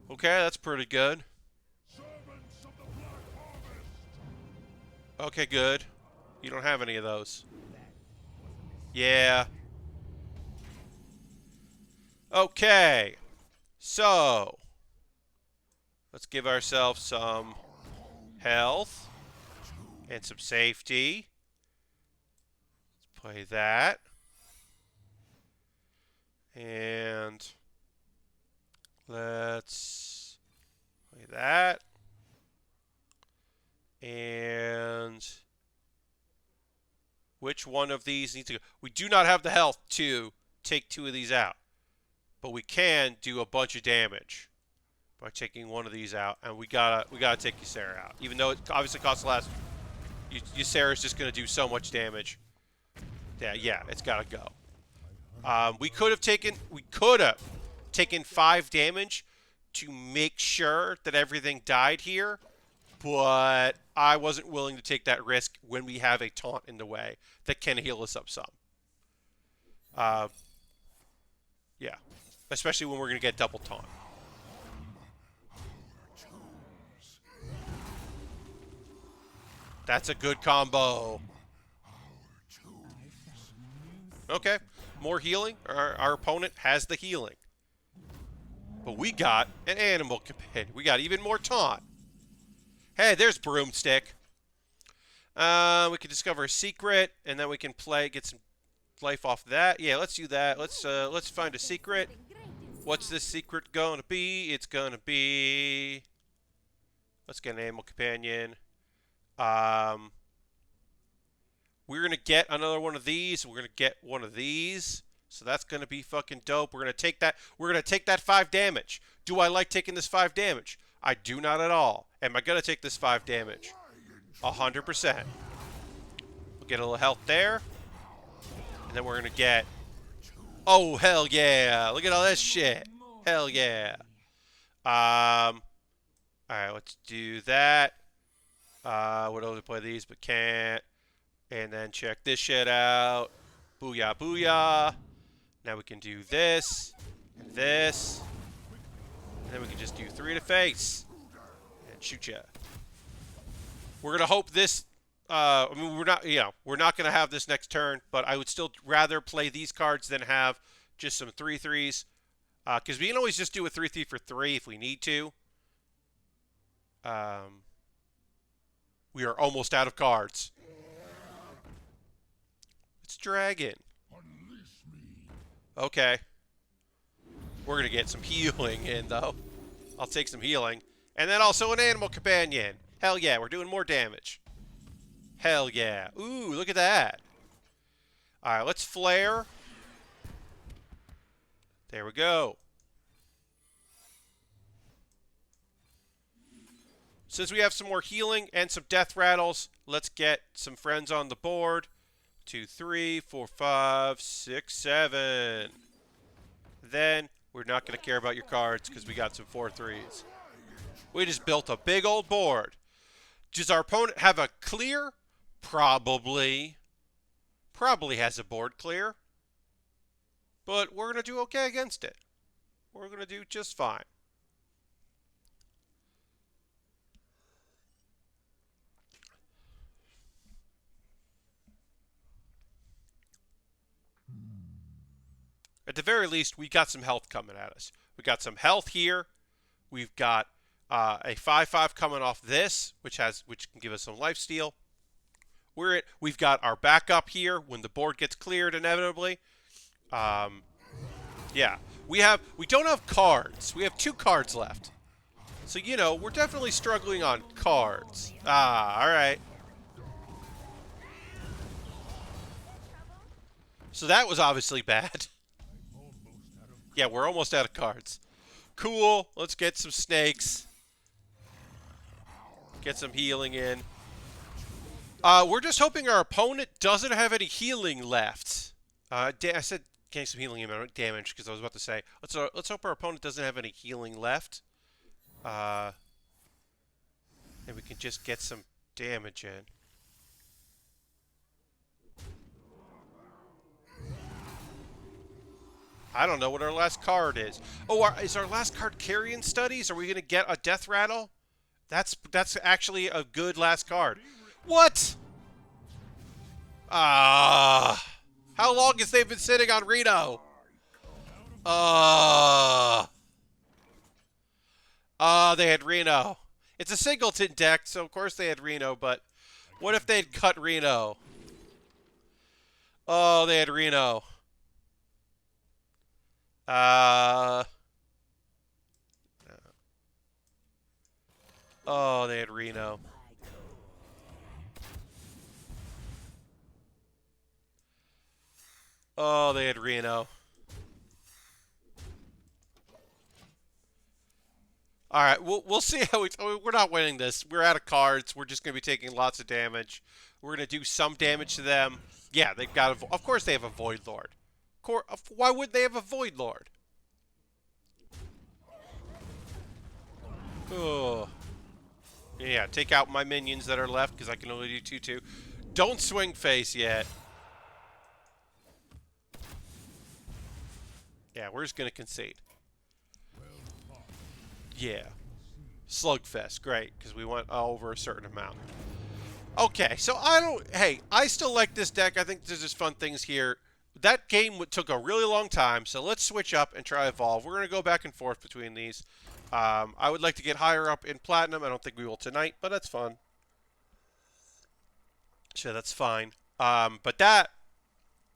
Okay, that's pretty good. Okay, good. You don't have any of those. Yeah. Okay. So, let's give ourselves some health and some safety. Let's play that. And let's play that. And which one of these needs to go? We do not have the health to take 2 of these out. But we can do a bunch of damage by taking one of these out, and we gotta take Ysera out. Even though it obviously costs less, Ysera is just gonna do so much damage. Yeah, it's gotta go. We could have taken 5 damage to make sure that everything died here, but I wasn't willing to take that risk when we have a taunt in the way that can heal us up some. Yeah. Especially when we're going to get double taunt. That's a good combo. Okay. More healing. Our opponent has the healing. But we got an animal companion. We got even more taunt. Hey, there's Broomstick. We can discover a secret, and then we can get some life off that. Yeah, let's do that. Let's find a secret. What's this secret gonna be? It's gonna be... Let's get an animal companion. We're gonna get another one of these. We're gonna get one of these. So that's gonna be fucking dope. We're gonna take that. We're gonna take that 5 damage. Do I like taking this 5 damage? I do not at all. Am I gonna take this 5 damage? 100%. We'll get a little health there. And then we're gonna get... Oh, hell yeah. Look at all this shit. Hell yeah. Alright, let's do that. Would only play these, but can't. And then check this shit out. Booyah, booyah. Now we can do this. And this. And then we can just do 3 to face. And shoot ya. We're going to hope this... I mean, we're not going to have this next turn, but I would still rather play these cards than have just some 3/3s. Because we can always just do a 3/3 for 3 if we need to. We are almost out of cards. It's Dragon. Okay. We're going to get some healing in, though. I'll take some healing. And then also an animal companion. Hell yeah, we're doing more damage. Hell yeah. Ooh, look at that. Alright, let's flare. There we go. Since we have some more healing and some death rattles, let's get some friends on the board. 2, 3, 4, 5, 6, 7. Then we're not going to care about your cards because we got some 4/3s. We just built a big old board. Does our opponent have a clear? Probably. Probably has a board clear. But we're going to do okay against it. We're going to do just fine. At the very least, we got some health coming at us. We got some health here. We've got a 5/5 coming off this, which can give us some lifesteal. We've got our backup here when the board gets cleared inevitably. Yeah, we don't have cards. We have 2 cards left. So we're definitely struggling on cards. All right. So that was obviously bad. Yeah, we're almost out of cards. Cool. Let's get some snakes. Get some healing in. We're just hoping our opponent doesn't have any healing left. I said getting some healing damage because I was about to say let's hope our opponent doesn't have any healing left. And we can just get some damage in. I don't know what our last card is. Oh, is our last card Carrion Studies? Are we going to get a Death Rattle? That's actually a good last card. What? How long has they been sitting on Reno? They had Reno. It's a singleton deck, so of course they had Reno, but what if they'd cut Reno? Oh, they had Reno. Oh, they had Reno. Oh, they had Reno. All right, we'll see how we're not winning this. We're out of cards. We're just going to be taking lots of damage. We're going to do some damage to them. Yeah, they've got of course they have a Void Lord. Why would they have a Void Lord? Oh. Yeah, take out my minions that are left because I can only do 2-2. Don't swing face yet. Yeah, we're just going to concede. Yeah. Slugfest, great, because we went over a certain amount. Okay, so hey, I still like this deck. I think there's just fun things here. That game took a really long time, so let's switch up and try Evolve. We're going to go back and forth between these. I would like to get higher up in Platinum. I don't think we will tonight, but that's fun. So that's fine. But that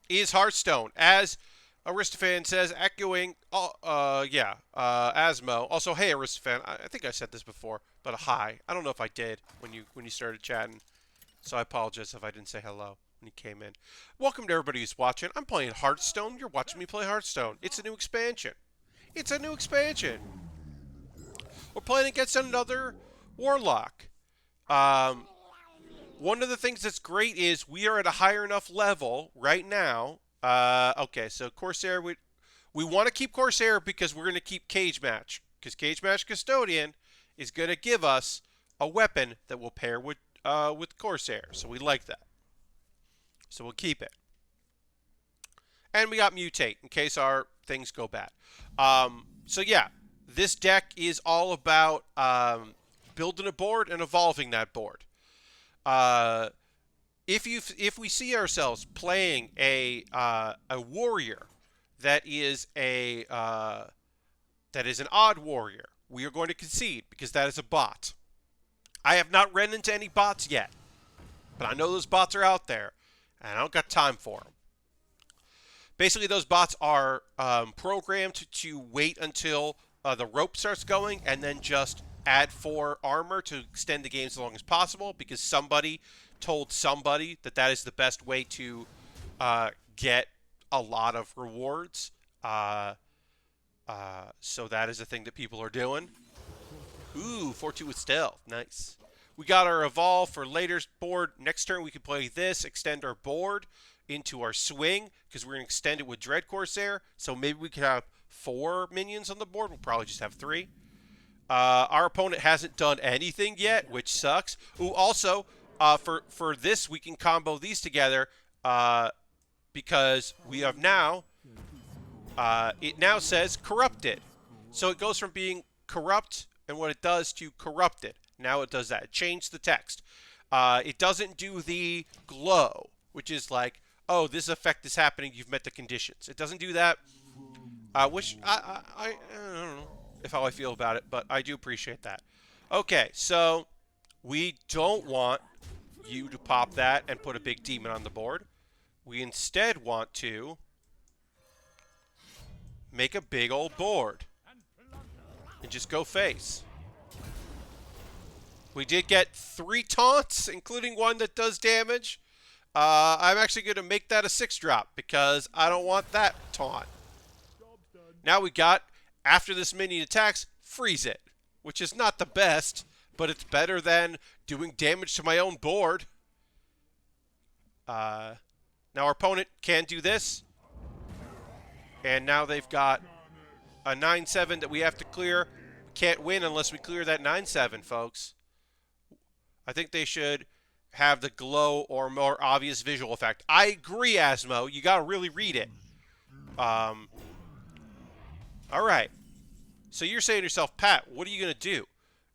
is Hearthstone. As Aristophan says, echoing, Asmo. Also, hey, Aristophan, I think I said this before, but hi. I don't know if I did when you started chatting, so I apologize if I didn't say hello when you came in. Welcome to everybody who's watching. I'm playing Hearthstone. You're watching me play Hearthstone. It's a new expansion. It's a new expansion. We're playing against another Warlock. One of the things that's great is we are at a higher enough level right now. Okay, so Corsair, we want to keep Corsair because we're going to keep Cage Match. Because Cage Match Custodian is going to give us a weapon that will pair with Corsair. So we like that. So we'll keep it. And we got Mutate in case our things go bad. So yeah, this deck is all about building a board and evolving that board. If we see ourselves playing a warrior that is an odd warrior, we are going to concede because that is a bot. I have not run into any bots yet, but I know those bots are out there, and I don't got time for them. Basically, those bots are programmed to wait until the rope starts going and then just add 4 armor to extend the game as long as possible because somebody told somebody that that is the best way to get a lot of rewards. So that is a thing that people are doing. Ooh, 4-2 with stealth. Nice. We got our evolve for later's board. Next turn we can play this, extend our board into our swing because we're going to extend it with Dread Corsair. So maybe we could have 4 minions on the board. We'll probably just have 3. Our opponent hasn't done anything yet, which sucks. Ooh, also, for this, we can combo these together because we have now, it now says corrupted. So it goes from being corrupt and what it does to corrupted. Now it does that. It changed the text. It doesn't do the glow, which is like, oh, this effect is happening, you've met the conditions. It doesn't do that, which I don't know how I feel about it, but I do appreciate that. Okay, so we don't want you to pop that and put a big demon on the board. We instead want to make a big old board and just go face. We did get 3 taunts, including one that does damage. I'm actually going to make that a 6-drop because I don't want that taunt. Now we got, after this minion attacks, freeze it, which is not the best, but it's better than doing damage to my own board. Now our opponent can do this, and now they've got a 9-7 that we have to clear. We can't win unless we clear that 9-7, folks. I think they should have the glow or more obvious visual effect. I agree, Asmo. You got to really read it. All right. So you're saying to yourself, Pat, what are you going to do?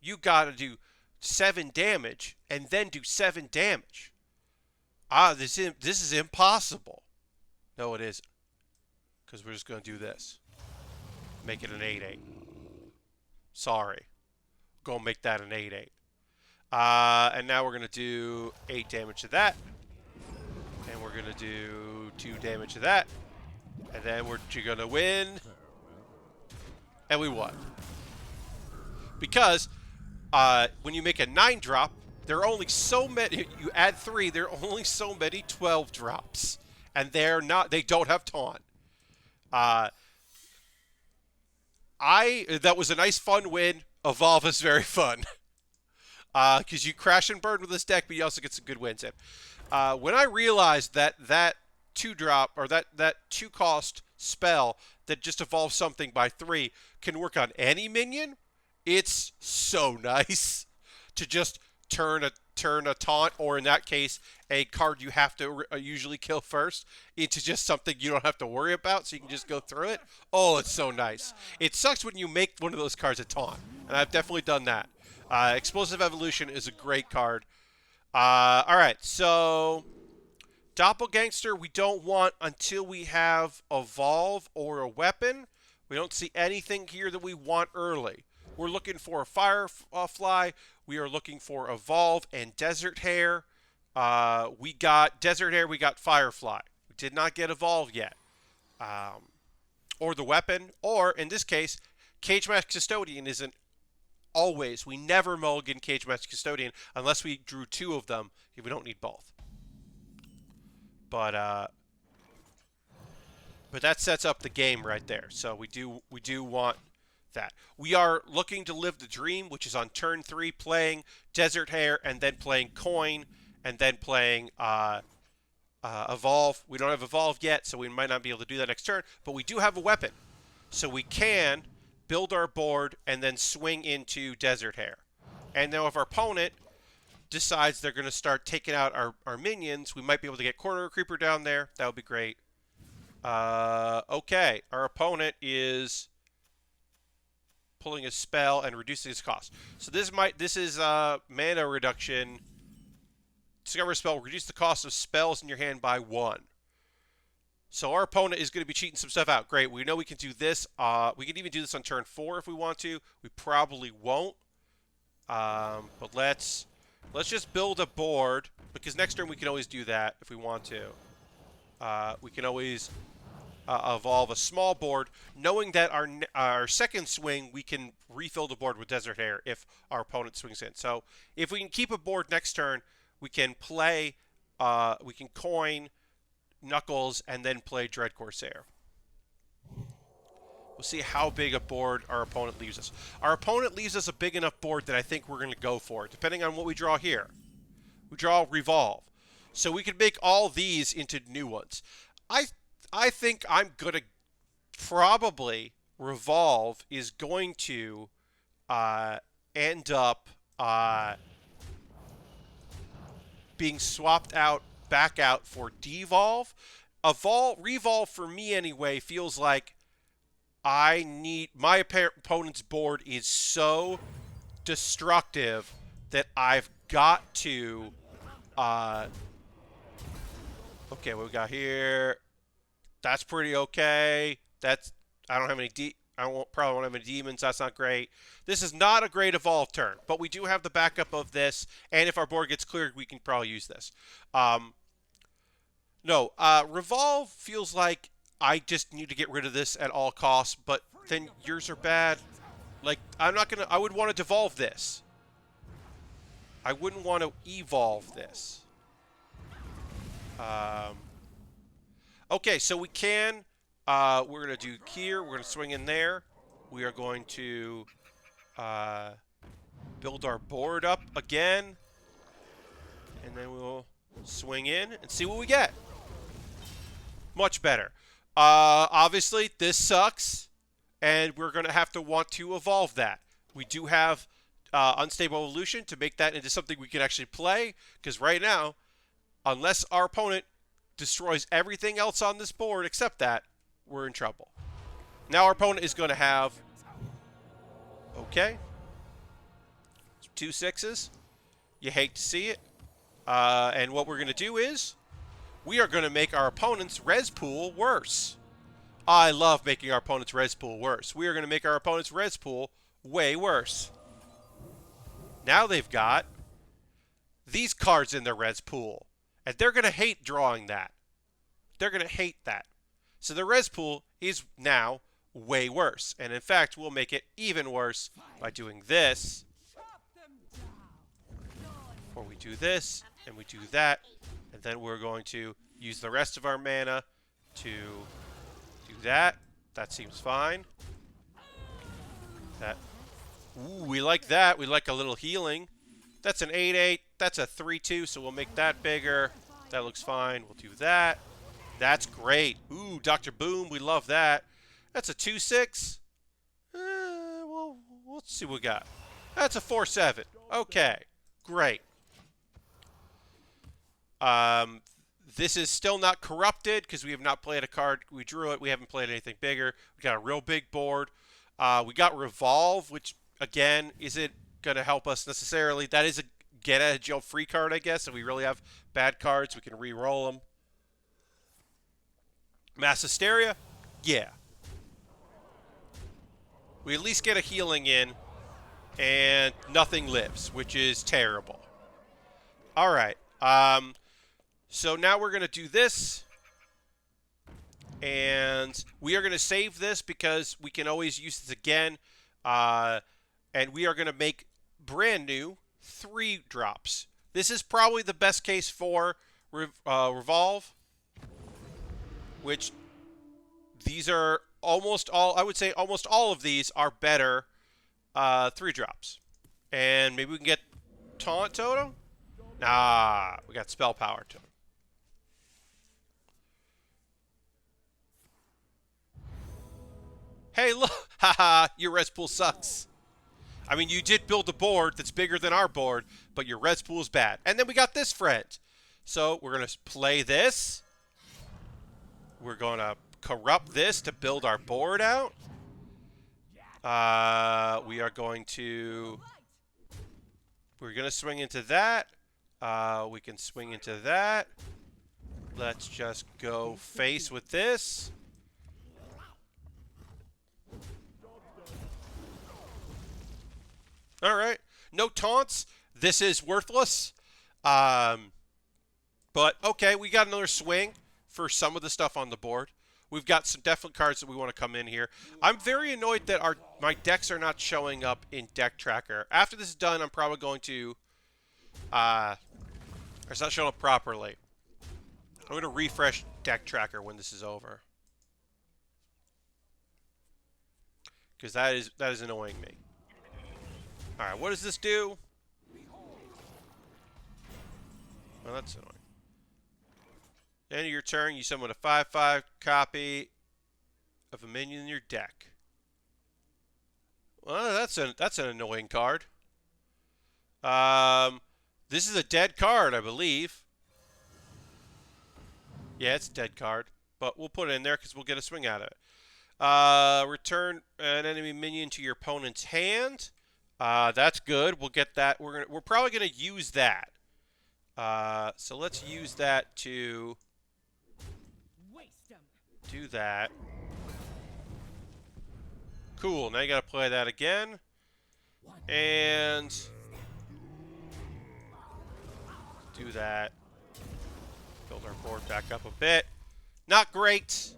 You got to do 7 damage and then do 7 damage. This is impossible. No, it isn't. Because we're just going to do this. Make it an 8-8. Sorry. Go make that an 8-8. And now we're going to do 8 damage to that. And we're going to do 2 damage to that. And then we're going to win. And we won. Because when you make a 9-drop, there are only so many. You add 3, there are only so many 12 drops. And they don't have taunt. That was a nice fun win. Evolve is very fun. Because you crash and burn with this deck, but you also get some good wins in. When I realized that 2-drop, or that 2-cost spell that just evolves something by 3 can work on any minion, It's so nice to just turn a taunt, or in that case, a card you have to usually kill first, into just something you don't have to worry about, so you can just go through it. Oh, it's so nice. It sucks when you make one of those cards a taunt, and I've definitely done that. Explosive Evolution is a great card. All right, so Doppelgangster we don't want until we have Evolve or a weapon. We don't see anything here that we want early. We're looking for a Firefly. We are looking for Evolve and Desert Hare. We got Desert Hare. We got Firefly. We did not get Evolve yet. Or the weapon. Or, in this case, Cage Match Custodian isn't always. We never mulligan Cage Match Custodian unless we drew two of them. We don't need both. But that sets up the game right there. So we do want that. We are looking to live the dream, which is on turn 3, playing Desert Hare and then playing Coin and then playing Evolve. We don't have Evolve yet, so we might not be able to do that next turn, but we do have a weapon. So we can build our board and then swing into Desert Hare. And now if our opponent decides they're going to start taking out our minions, we might be able to get Corridor Creeper down there. That would be great. Okay, our opponent is pulling a spell and reducing its cost. So this is mana reduction. Discover a spell, reduce the cost of spells in your hand by 1. So our opponent is going to be cheating some stuff out. Great, we know we can do this. We can even do this on turn 4 if we want to. We probably won't. But let's just build a board, because next turn we can always do that if we want to. We can always evolve a small board, knowing that our second swing we can refill the board with Desert Hare if our opponent swings in. So if we can keep a board next turn, we can play, we can coin Knuckles and then play Dread Corsair. We'll see how big a board our opponent leaves us. Our opponent leaves us a big enough board that I think we're going to go for it, depending on what we draw here. We draw Revolve. So we could make all these into new ones. I think I'm going to probably Revolve is going to end up being swapped back out for Devolve. Revolve for me anyway feels like my opponent's board is so destructive that I've got to okay, what we got here? That's pretty okay. I don't have any probably won't have any demons. That's not great. This is not a great Evolve turn, but we do have the backup of this, and if our board gets cleared, we can probably use this. Revolve feels like I just need to get rid of this at all costs, but then yours are bad. Like, I would want to devolve this. I wouldn't want to evolve this. Okay, so we can, we're going to do here, we're going to swing in there. We are going to build our board up again. And then we'll swing in and see what we get. Much better. Obviously, this sucks, and we're going to have to want to evolve that. We do have Unstable Evolution to make that into something we can actually play, because right now, unless our opponent destroys everything else on this board except that, we're in trouble. Now our opponent is going to have, okay, 2 6s. You hate to see it. And what we're going to do is, we are going to make our opponent's res pool worse. I love making our opponent's res pool worse. We are going to make our opponent's res pool way worse. Now they've got these cards in their res pool. And they're going to hate drawing that. They're going to hate that. So the res pool is now way worse. And in fact, we'll make it even worse by doing this. Or we do this, and we do that. And then we're going to use the rest of our mana to do that. That seems fine. Ooh, we like that. We like a little healing. That's an 8/8. That's a 3/2, so we'll make that bigger. That looks fine. We'll do that. That's great. Ooh, Dr. Boom. We love that. That's a 2/6. We'll Let's see what we got. That's a 4/7. Okay, great. This is still not corrupted because we have not played a card. We drew it. We haven't played anything bigger. We got a real big board. We got Revolve, which, again, isn't going to help us necessarily. That is a get-out-of-jail-free card, I guess. If we really have bad cards, we can re-roll them. Mass Hysteria? Yeah. We at least get a healing in, and nothing lives, which is terrible. All right. So now we're going to do this, and we are going to save this because we can always use this again, and we are going to make brand new 3 drops. This is probably the best case for Revolve, which these are almost all, I would say almost all of these are better 3 drops. And maybe we can get Taunt Totem? Nah, we got Spell Power Totem. Hey, look! Haha, your res pool sucks. I mean, you did build a board that's bigger than our board, but your res pool is bad. And then we got this friend. So we're going to play this. We're going to corrupt this to build our board out. We are going to... We're going to swing into that. We can swing into that. Let's just go face with this. All right. No taunts. This is worthless. But, okay, we got another swing for some of the stuff on the board. We've got some definite cards that we want to come in here. I'm very annoyed that my decks are not showing up in Deck Tracker. After this is done, I'm probably going to... it's not showing up properly. I'm going to refresh Deck Tracker when this is over. Because that is annoying me. Alright, what does this do? Well, that's annoying. End of your turn, you summon a 5/5 copy of a minion in your deck. Well, that's an annoying card. This is a dead card, I believe. Yeah, it's a dead card, but we'll put it in there because we'll get a swing out of it. Return an enemy minion to your opponent's hand. That's good. We'll get that. We're probably gonna use that. So let's use that to do that. Cool. Now you gotta play that again, and do that. Build our board back up a bit. Not great.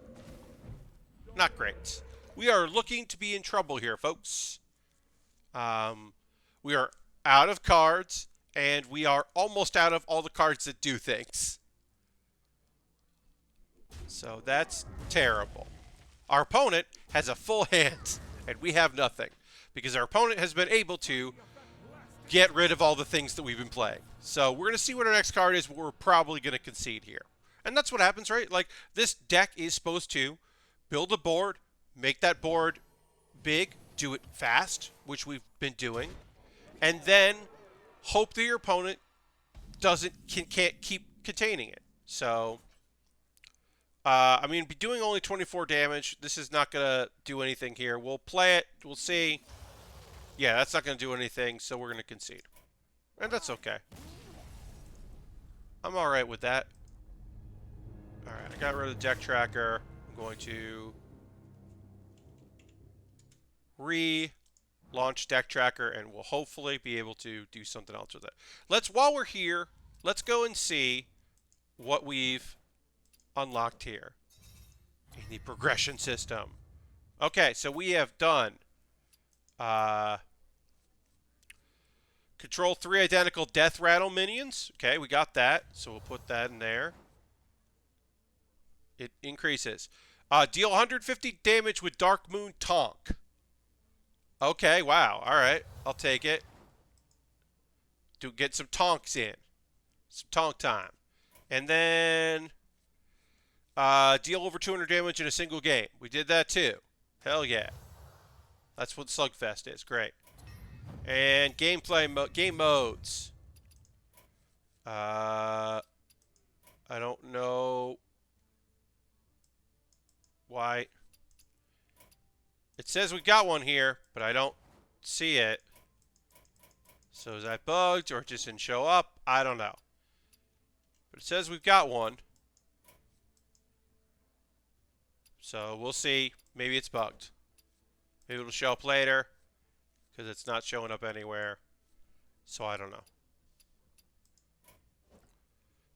Not great. We are looking to be in trouble here, folks. We are out of cards, and we are almost out of all the cards that do things. So that's terrible. Our opponent has a full hand, and we have nothing, because our opponent has been able to get rid of all the things that we've been playing. So we're going to see what our next card is. We're probably going to concede here. And that's what happens, right? Like, this deck is supposed to build a board, make that board big, do it fast, which we've been doing, and then hope that your opponent can't keep containing it. So, I mean, be doing only 24 damage. This is not going to do anything here. We'll play it. We'll see. Yeah, that's not going to do anything, so we're going to concede. And that's okay. I'm all right with that. All right, I got rid of the Deck Tracker. I'm going to relaunch Deck Tracker, and we'll hopefully be able to do something else with it. While we're here, let's go and see what we've unlocked here in the progression system. Okay, so we have done control 3 identical Death Rattle minions. Okay, we got that, so we'll put that in there. It increases. Deal 150 damage with Dark Moon Tonk. Okay, wow. All right, I'll take it. To get some tonks in. Some tonk time. And then deal over 200 damage in a single game. We did that too. Hell yeah. That's what Slugfest is. Great. And game modes. I don't know why. It says we got one here, but I don't see it. So is that bugged or it just didn't show up? I don't know. But it says we've got one. So we'll see. Maybe it's bugged. Maybe it'll show up later because it's not showing up anywhere. So I don't know.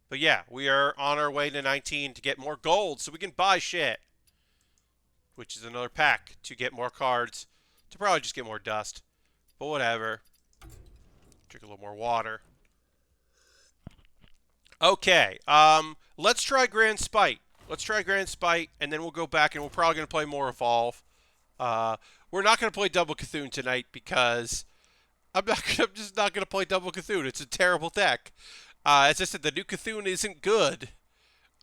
But yeah, we are on our way to 19 to get more gold so we can buy shit. Which is another pack to get more cards. To probably just get more dust. But whatever. Drink a little more water. Okay, let's try Grand Spite. Let's try Grand Spite, and then we'll go back and we're probably going to play more Evolve. We're not going to play Double Cthulhu tonight because I'm just not going to play Double Cthulhu. It's a terrible deck. As I said, the new Cthulhu isn't good.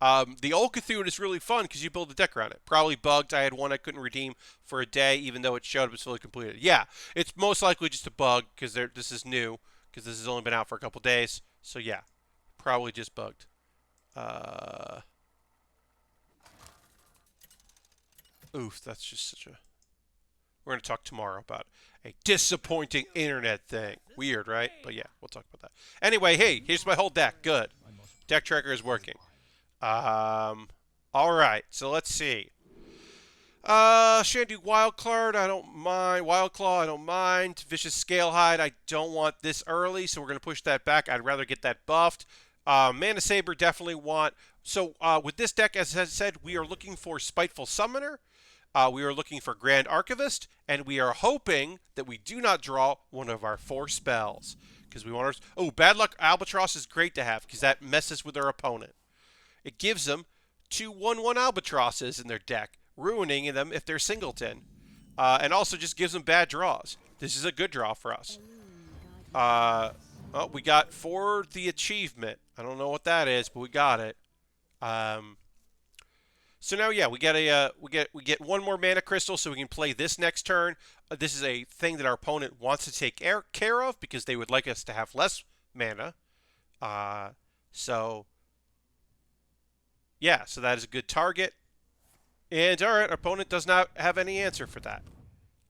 The old Cthulhu is really fun because you build a deck around it. Probably bugged. I had one I couldn't redeem for a day, even though it showed up as fully completed. Yeah, it's most likely just a bug because this is new, because this has only been out for a couple days. So yeah, probably just bugged. Oof, that's just such a... We're going to talk tomorrow about a disappointing internet thing. Weird, right? But yeah, we'll talk about that. Anyway, hey, here's my whole deck. Good. Deck tracker is working. Alright, so let's see. Shandy Wild Card, I don't mind. Wild Claw, I don't mind. Vicious Scale Hide, I don't want this early, so we're going to push that back. I'd rather get that buffed. Mana Saber, definitely want. So, with this deck, as I said, we are looking for Spiteful Summoner. We are looking for Grand Archivist, and we are hoping that we do not draw one of our 4 spells. Because we want our... Oh, Bad Luck Albatross is great to have, because that messes with our opponent. It gives them 2 1/1 Albatrosses in their deck, ruining them if they're singleton. And also just gives them bad draws. This is a good draw for us. Oh, we got for the achievement. I don't know what that is, but we got it. So now, yeah, we get 1 more mana crystal, so we can play this next turn. This is a thing that our opponent wants to take care of because they would like us to have less mana. So yeah, so that is a good target. And all right, our opponent does not have any answer for that.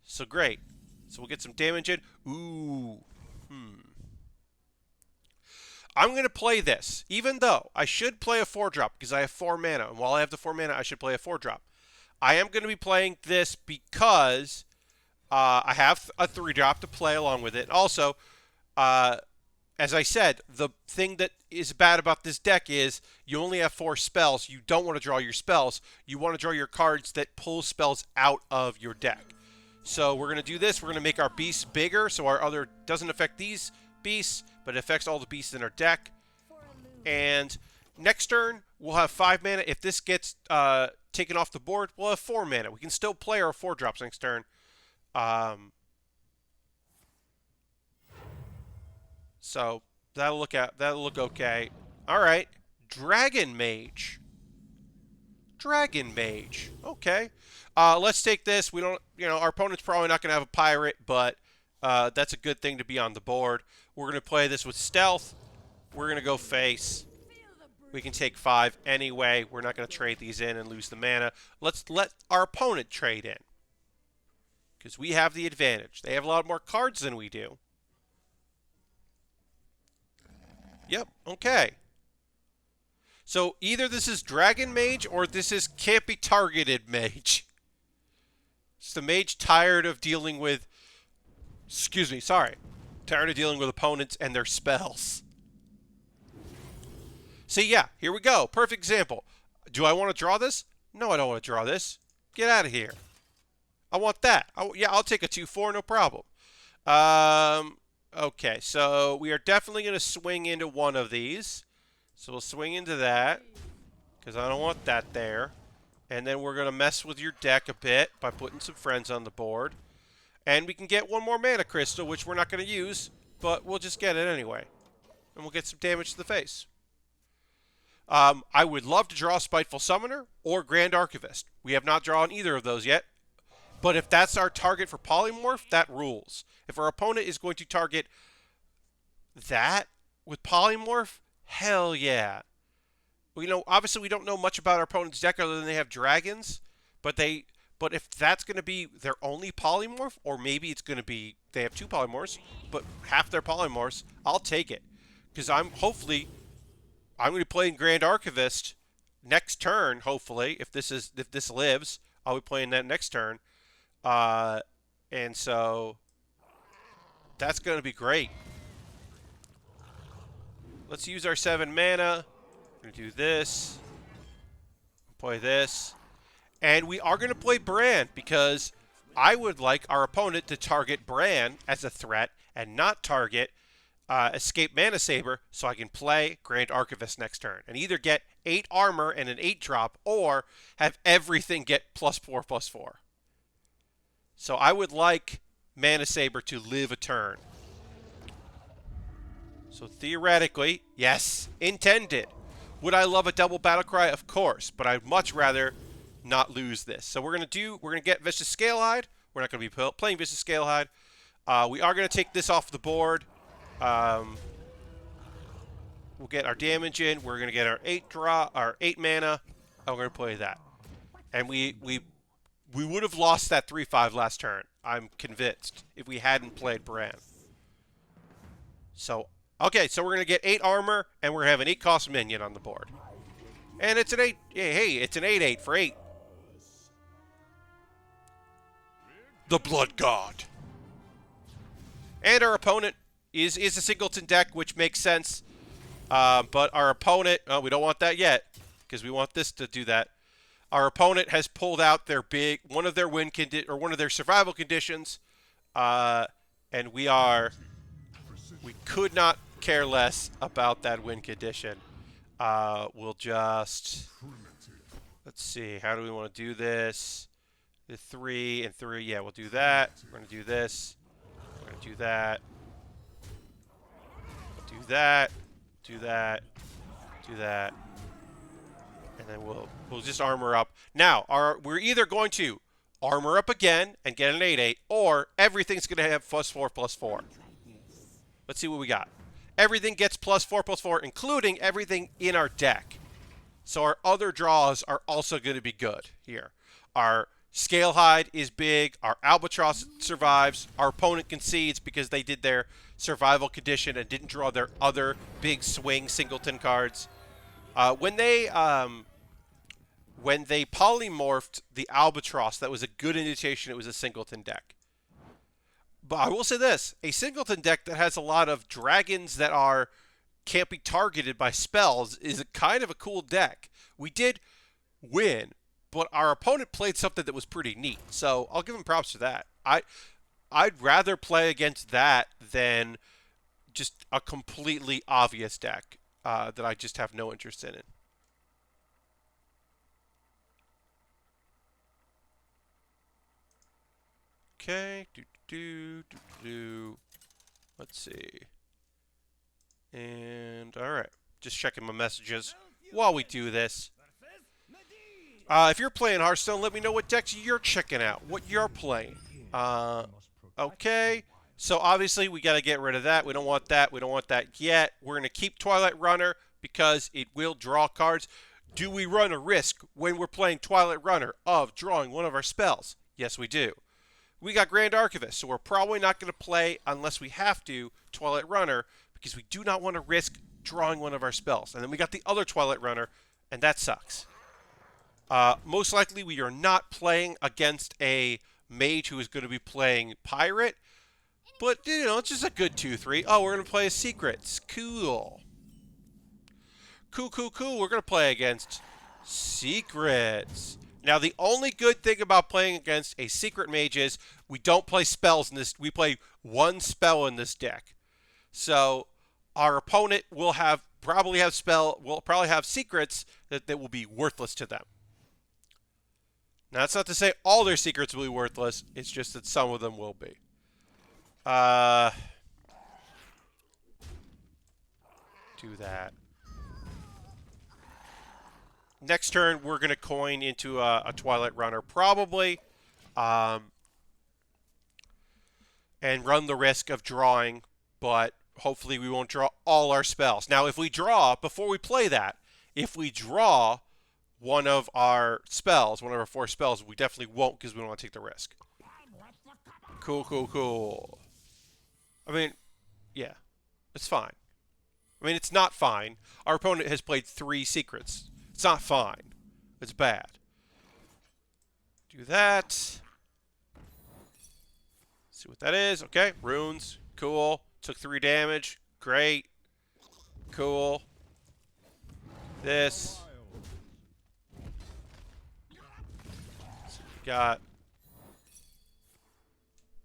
So great. So we'll get some damage in. Ooh. I'm going to play this, even though I should play a 4-drop because I have 4 mana. And while I have the 4 mana, I should play a 4-drop. I am going to be playing this because I have a 3-drop to play along with it. Also, as I said, the thing that is bad about this deck is you only have 4 spells. You don't want to draw your spells. You want to draw your cards that pull spells out of your deck. So we're going to do this. We're going to make our beasts bigger so our other doesn't affect these beasts, but it affects all the beasts in our deck. And next turn, we'll have 5 mana. If this gets taken off the board, we'll have 4 mana. We can still play our 4-drops next turn. So that'll look okay. All right, Dragon Mage. Dragon Mage. Okay. Let's take this. We don't, our opponent's probably not going to have a pirate, but that's a good thing to be on the board. We're going to play this with stealth. We're going to go face. We can take 5 anyway. We're not going to trade these in and lose the mana. Let's let our opponent trade in, because we have the advantage. They have a lot more cards than we do. Yep, okay. So either this is Dragon Mage or this is Can't Be Targeted Mage. It's the mage tired of dealing with... Excuse me, sorry. Tired of dealing with opponents and their spells. See, yeah, here we go. Perfect example. Do I want to draw this? No, I don't want to draw this. Get out of here. I want that. Yeah, I'll take a 2/4, no problem. Okay, so we are definitely going to swing into one of these. So we'll swing into that, because I don't want that there. And then we're going to mess with your deck a bit by putting some friends on the board. And we can get 1 more mana crystal, which we're not going to use, but we'll just get it anyway. And we'll get some damage to the face. I would love to draw Spiteful Summoner or Grand Archivist. We have not drawn either of those yet. But if that's our target for polymorph, that rules. If our opponent is going to target that with polymorph, hell yeah. Well, obviously we don't know much about our opponent's deck other than they have dragons, but if that's going to be their only polymorph, or maybe it's going to be they have two polymorphs, but half their polymorphs, I'll take it. Because I'm going to be playing Grand Archivist next turn, hopefully, if this lives. I'll be playing that next turn. And so that's going to be great. Let's use our 7 mana. We're going to do this. Play this. And we are going to play Bran because I would like our opponent to target Bran as a threat and not target Escape Mana Saber, so I can play Grand Archivist next turn and either get 8 armor and an 8-drop or have everything get +4/+4. So I would like Mana Saber to live a turn. So theoretically, yes, intended. Would I love a double battle cry? Of course, but I'd much rather not lose this. So we're gonna get Vicious Scalehide. We're not gonna be playing Vicious Scalehide. We are gonna take this off the board. We'll get our damage in. We're gonna get our 8 mana. And we're gonna play that. And we would have lost that 3/5 last turn. I'm convinced if we hadn't played Bran. So okay, so we're gonna get 8 armor, and we're gonna have an 8-cost minion on the board. And it's an 8. Hey, it's an 8/8 for 8. The Blood God. And our opponent is a singleton deck, which makes sense. But our opponent, we don't want that yet, because we want this to do that. Our opponent has pulled out one of their survival conditions, and we could not care less about that win condition. We'll just, let's see, how do we want to do this? The 3 and 3, yeah, we'll do that. We're going to do this. We're going to do that. Do that. Do that. Do that. And then we'll just armor up. Now, we're either going to armor up again and get an 8/8, or everything's going to have +4/+4. Let's see what we got. Everything gets +4/+4, including everything in our deck. So our other draws are also going to be good here. Our Scalehide is big. Our Albatross survives. Our opponent concedes because they did their survival condition and didn't draw their other big swing singleton cards. When they polymorphed the Albatross, that was a good indication it was a singleton deck. But I will say this, a singleton deck that has a lot of dragons that can't be targeted by spells is kind of a cool deck. We did win, but our opponent played something that was pretty neat. So I'll give him props for that. I'd rather play against that than just a completely obvious deck that I just have no interest in. Okay, let's see. And all right, just checking my messages while we do this. If you're playing Hearthstone, let me know what decks you're checking out, what you're playing. Okay, so obviously we got to get rid of that. We don't want that. We don't want that yet. We're going to keep Twilight Runner because it will draw cards. Do we run a risk when we're playing Twilight Runner of drawing one of our spells? Yes, we do. We got Grand Archivist, so we're probably not going to play, unless we have to, Twilight Runner, because we do not want to risk drawing one of our spells. And then we got the other Twilight Runner, and that sucks. Most likely we are not playing against a mage who is going to be playing Pirate, but, it's just a good 2-3. Oh, we're going to play as Secrets. Cool. Cool. We're going to play against Secrets. Now, the only good thing about playing against a secret mage is we don't play spells in this. We play one spell in this deck. So our opponent will probably have secrets that will be worthless to them. Now, that's not to say all their secrets will be worthless. It's just that some of them will be. Do that. Next turn, we're going to coin into a Twilight Runner, probably. and run the risk of drawing, but hopefully we won't draw all our spells. Now, if we draw, before we play that, if we draw one of our spells, one of our 4 spells, we definitely won't because we don't want to take the risk. Cool, cool, cool. I mean, yeah, it's fine. I mean, it's not fine. Our opponent has played 3 secrets. It's not fine. It's bad. Do that. See what that is. Okay, runes. Cool. Took 3 damage. Great. Cool. This. So we got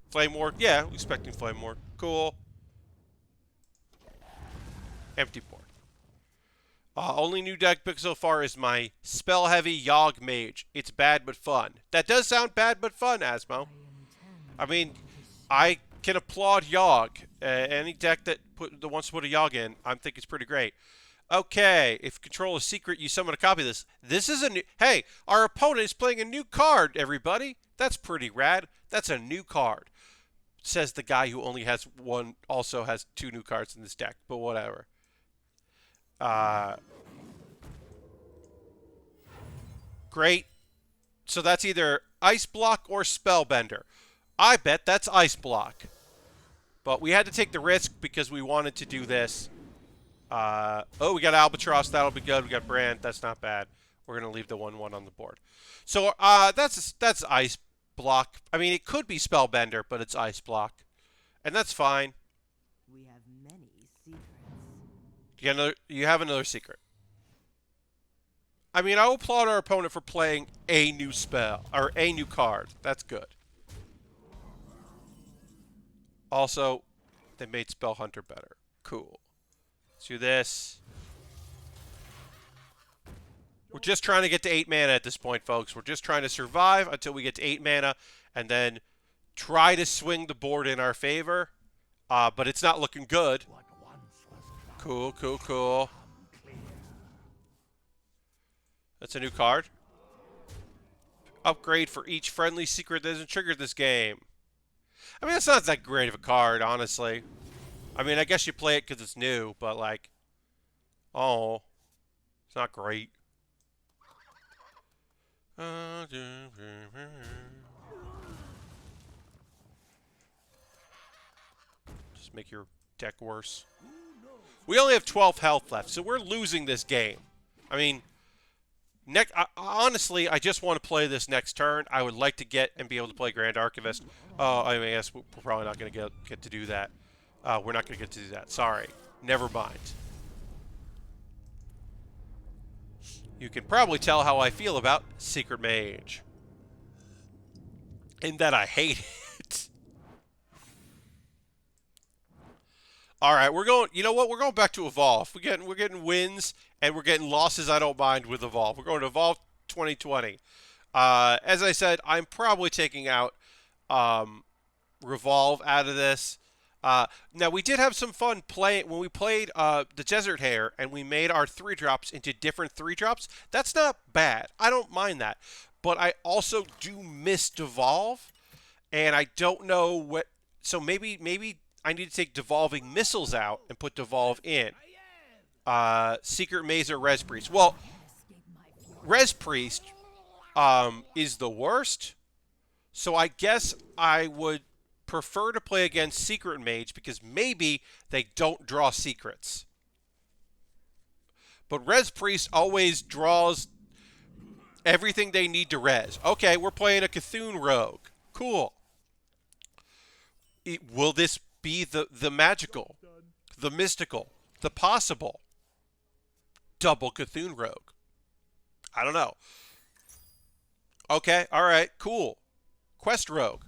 Flame Ward. Yeah, expecting Flame Ward. Cool. Empty board. Only new deck pick so far is my spell-heavy Yogg Mage. It's bad but fun. That does sound bad but fun, Asmo. I mean, I can applaud Yogg. Any deck that wants to put a Yogg in, I think it's pretty great. Okay, if control is secret, you summon a copy of this. This is a new... Hey, our opponent is playing a new card, everybody. That's pretty rad. That's a new card. Says the guy who only has one, also has 2 new cards in this deck, but whatever. Great. So that's either Ice Block or Spellbender. I bet that's Ice Block. But we had to take the risk because we wanted to do this. Oh, we got Albatross. That'll be good. We got Brand. That's not bad. We're going to leave the 1/1 on the board. So that's Ice Block. I mean, it could be Spellbender, but it's Ice Block. And that's fine. We have many secrets. You have another secret. I mean, I will applaud our opponent for playing a new spell, or a new card. That's good. Also, they made Spell Hunter better. Cool. Let's do this. We're just trying to get to 8 mana at this point, folks. We're just trying to survive until we get to 8 mana, and then try to swing the board in our favor. But it's not looking good. Cool, cool, cool. That's a new card. Upgrade for each friendly secret that isn't triggered this game. I mean, it's not that great of a card, honestly. I mean, I guess you play it because it's new, but like... Oh. It's not great. Just make your deck worse. We only have 12 health left, so we're losing this game. I mean... honestly, I just want to play this next turn. I would like to get and be able to play Grand Archivist. Oh, I mean, I guess we're probably not going to get to do that. We're not going to get to do that. Sorry. Never mind. You can probably tell how I feel about Secret Mage. In that I hate it. All right, we're going. You know what? We're going back to Evolve. We're getting wins and we're getting losses. I don't mind with Evolve. We're going to Evolve 2020. As I said, I'm probably taking out Revolve out of this. Now we did have some fun playing when we played the Desert Hare and we made our 3-drops into different 3-drops. That's not bad. I don't mind that. But I also do miss Devolve, and I don't know what. So maybe I need to take Devolving Missiles out and put Devolve in. Secret Maze or Res Priest. Well, Res Priest is the worst. So I guess I would prefer to play against Secret Mage because maybe they don't draw secrets. But Res Priest always draws everything they need to res. Okay, we're playing a Cthulhu Rogue. Cool. Will this be the magical, the mystical, the possible double Cthulhu Rogue? I don't know. Okay, all right, cool. Quest Rogue.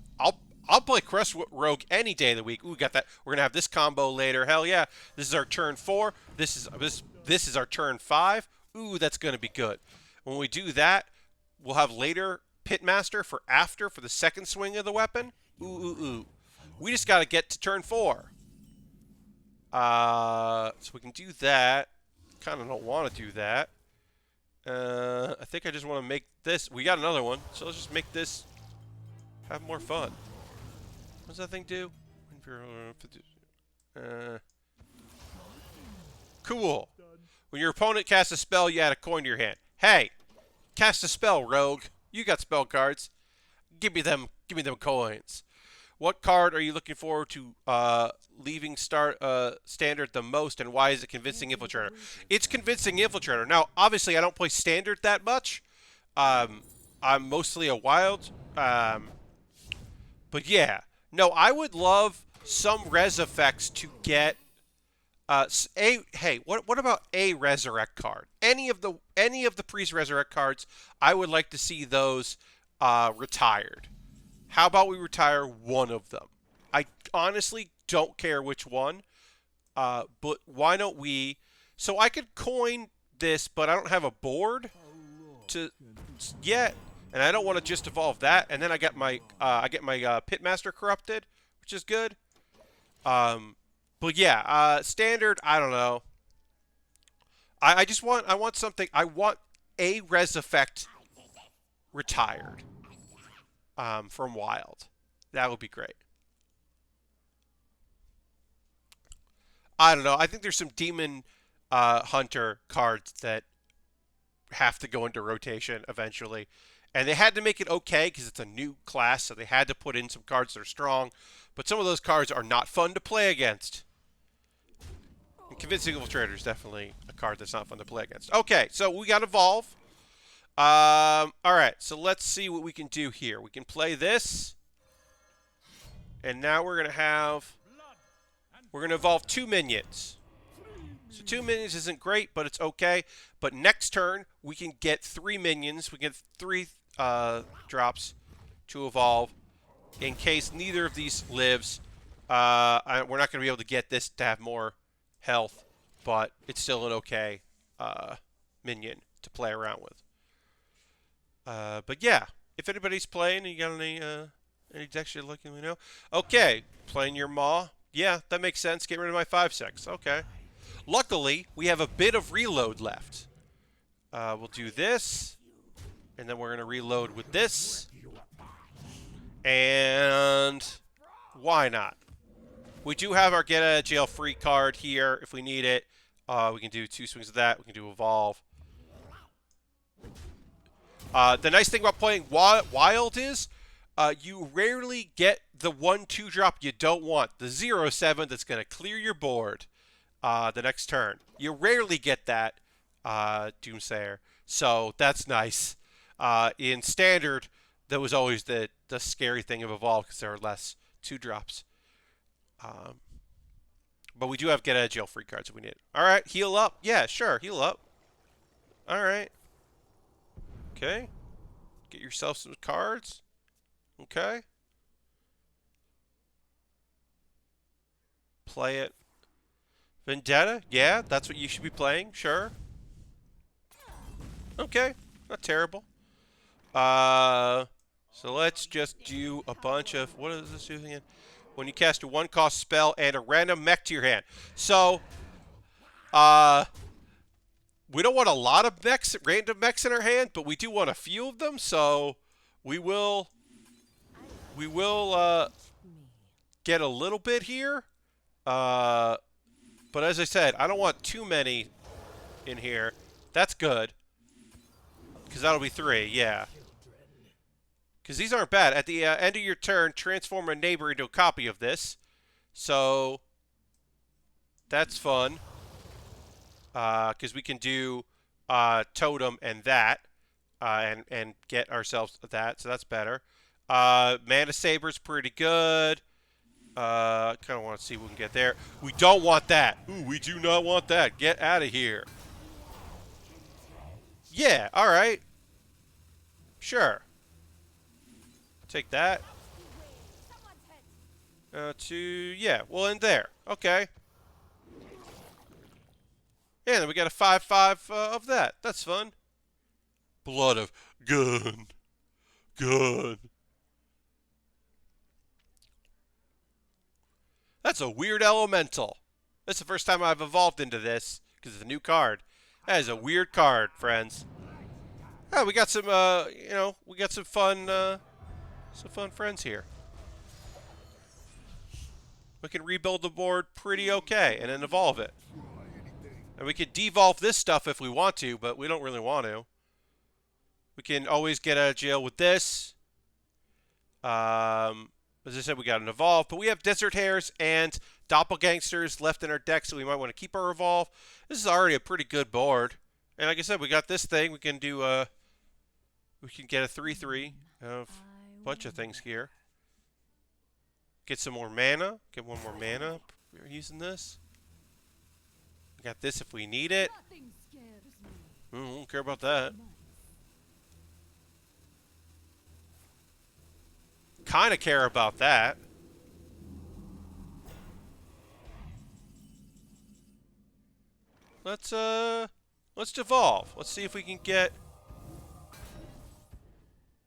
I'll play Quest Rogue any day of the week. Ooh, we got that. We're gonna have this combo later. Hell yeah! This is our turn 4. This is our turn 5. Ooh, that's gonna be good. When we do that, we'll have later Pitmaster for the second swing of the weapon. Ooh, ooh, ooh. We just got to get to turn 4. So we can do that. Kind of don't want to do that. I think I just want to make this. We got another one, so let's just make this have more fun. What does that thing do? Cool. When your opponent casts a spell, you add a coin to your hand. Hey, cast a spell, rogue. You got spell cards. Give me them coins. What card are you looking forward to leaving standard the most, and why is it Convincing Infiltrator? It's Convincing Infiltrator. Now, obviously, I don't play standard that much. I'm mostly a wild. But yeah, no, I would love some res effects to get. Hey, what about a resurrect card? Any of the priest resurrect cards, I would like to see those retired. How about we retire one of them? I honestly don't care which one, but why don't we? So I could coin this, but I don't have a board to yet, and I don't want to just evolve that. And then I get my Pitmaster corrupted, which is good. But yeah, standard, I don't know. I want something. I want a res effect retired from Wild. That would be great. I don't know. I think there's some Demon Hunter cards that have to go into rotation eventually. And they had to make it okay because it's a new class, so they had to put in some cards that are strong. But some of those cards are not fun to play against. And Convincing Infiltrator is definitely a card that's not fun to play against. Okay, so we got Evolve. Alright, so let's see what we can do here. We can play this. And now we're going to evolve 2 minions. So 2 minions isn't great, but it's okay. But next turn, we can get 3 minions. We get 3 drops to evolve. In case neither of these lives, we're not going to be able to get this to have more health, but it's still an okay minion to play around with. But yeah, if anybody's playing and you got any decks you're looking, let me know. Okay, playing your Maw. Yeah, that makes sense. Get rid of my 5/6. Okay. Luckily, we have a bit of reload left. We'll do this, and then we're going to reload with this. And why not? We do have our get out of jail free card here if we need it. We can do 2 swings of that. We can do Evolve. The nice thing about playing Wild is you rarely get the 1/2 drop you don't want. The 0/7 that's going to clear your board the next turn. You rarely get that, Doomsayer. So that's nice. In Standard, that was always the scary thing of Evolve because there are less 2 drops. But we do have get out of jail free cards if we need it. All right, heal up. Yeah, sure, heal up. All right. Okay. Get yourself some cards. Okay. Play it. Vendetta? Yeah, that's what you should be playing. Sure. Okay. Not terrible. So let's just do a bunch of... What is this do again? When you cast a 1-cost spell and a random mech to your hand. So, we don't want a lot of mechs, random mechs in our hand, but we do want a few of them, so we will get a little bit here. But as I said, I don't want too many in here. That's good. Because that'll be 3, yeah. Because these aren't bad. At the end of your turn, transform a neighbor into a copy of this. So, that's fun. Because we can do Totem and that. And get ourselves that. So that's better. Mana Saber's pretty good. Kind of want to see what we can get there. We don't want that. Ooh, we do not want that. Get out of here. Yeah, alright. Sure. Take that. Yeah, we'll end there. Okay. Yeah, then we got a 5/5 of that. That's fun. Blood of Gun. Gun. That's a weird elemental. That's the first time I've evolved into this, because it's a new card. That is a weird card, friends. Oh, we got some, we got some fun friends here. we can rebuild the board pretty okay and then evolve it. And we could devolve this stuff if we want to, but we don't really want to. We can always get out of jail with this. As I said, we got an evolve, but we have Desert Hares and Doppelgangsters left in our deck, so we might want to keep our evolve. This is already a pretty good board. And like I said, we got this thing. We can do we can get a 3/3 of a bunch of things here. Get some more mana. Get one more mana. We're using this. We got this if we need it. Don't care about that. Kind of care about that. Let's devolve. Let's see if we can get.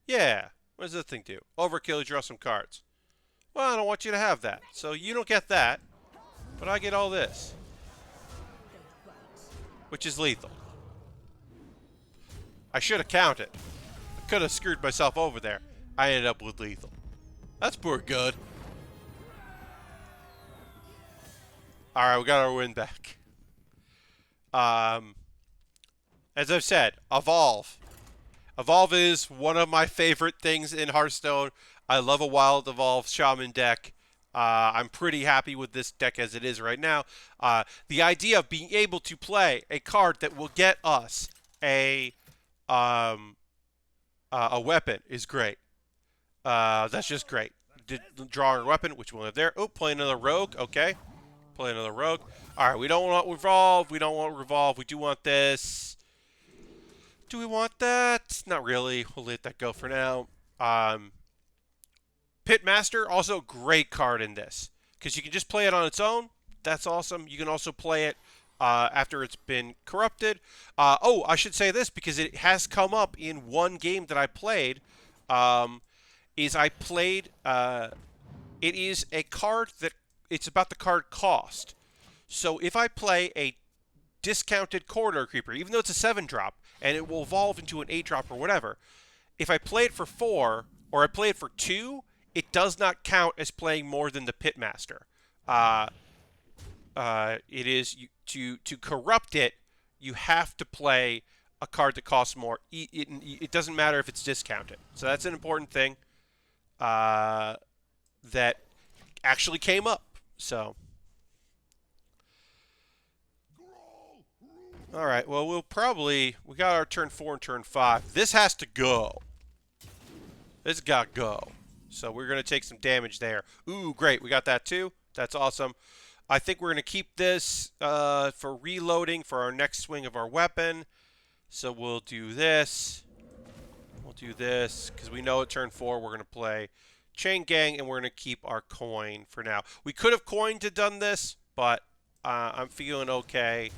Yeah. What does this thing do? Overkill, you draw some cards. Well, I don't want you to have that. So you don't get that. But I get all this. Which is lethal. I should have counted. I could have screwed myself over there. I ended up with lethal. That's pretty good. Alright, we got our win back. As I've said, evolve. Evolve is one of my favorite things in Hearthstone. I love a wild evolve shaman deck. I'm pretty happy with this deck as it is right now. The idea of being able to play a card that will get us a weapon is great. That's just great. Drawing a weapon, which we'll have there. Oh, play another rogue. Okay. Play another rogue. Alright, we don't want revolve. We don't want revolve. We do want this. Do we want that? Not really. We'll let that go for now. Pitmaster, also great card in this. Because you can just play it on its own. That's awesome. You can also play it after it's been corrupted. Oh, I should say this because it has come up in one game that I played. It is a card that it's about the card cost. So if I play a discounted corridor creeper, even though it's a 7-drop and it will evolve into an 8-drop or whatever, if I play it for 4 or I play it for 2, it does not count as playing more than the Pitmaster. It is to corrupt it, you have to play a card that costs more. It doesn't matter if it's discounted. So that's an important thing that actually came up. So, all right. Well, we got our turn 4 and turn 5. This has to go. This got to go. So we're going to take some damage there. Ooh, great. We got that too. That's awesome. I think we're going to keep this for reloading for our next swing of our weapon. So we'll do this. We'll do this because we know at turn 4 we're going to play Chain Gang and we're going to keep our coin for now. We could have coined to done this, but I'm feeling okay.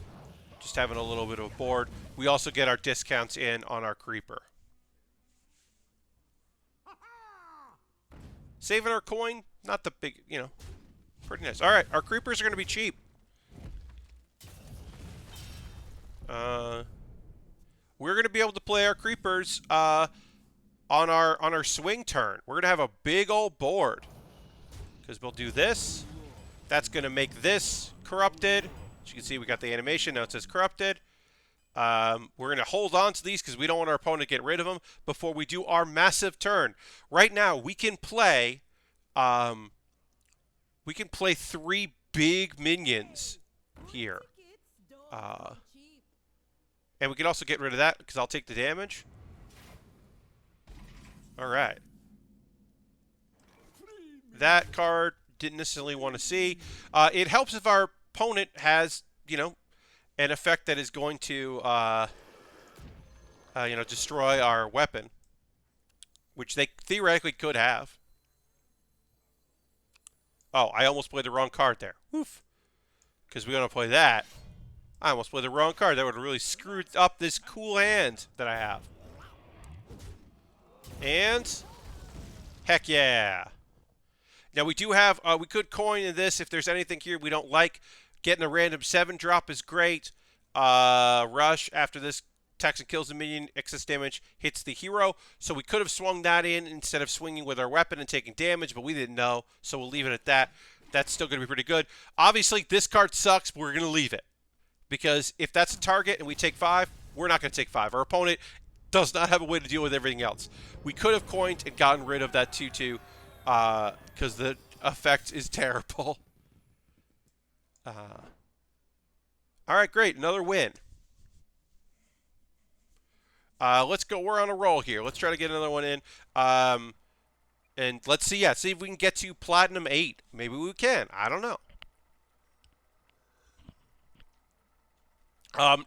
Just having a little bit of a board. We also get our discounts in on our creeper. Saving our coin, not the big, pretty nice. All right, our creepers are going to be cheap. We're going to be able to play our creepers on our swing turn. We're going to have a big old board because we'll do this. That's going to make this corrupted. As you can see, we got the animation. Now it says corrupted. We're going to hold on to these because we don't want our opponent to get rid of them before we do our massive turn. Right now, we can play 3 big minions here. And we can also get rid of that because I'll take the damage. All right. That card didn't necessarily want to see. It helps if our opponent has, an effect that is going to, destroy our weapon, which they theoretically could have. Oh, I almost played the wrong card there. Woof. Because we're going to play that. I almost played the wrong card. That would have really screwed up this cool hand that I have. And heck yeah. Now we do have, we could coin in this if there's anything here we don't like. Getting a random 7-drop is great. Rush after this attacks and kills the minion, excess damage hits the hero. So we could have swung that in instead of swinging with our weapon and taking damage, but we didn't know, so we'll leave it at that. that's still going to be pretty good. Obviously, this card sucks, but we're going to leave it. Because if that's a target and we take 5, we're not going to take 5. Our opponent does not have a way to deal with everything else. We could have coined and gotten rid of that 2-2 because the effect is terrible. All right, great. Another win. Let's go. We're on a roll here. Let's try to get another one in. And let's see. Yeah, see if we can get to Platinum 8. Maybe we can. I don't know.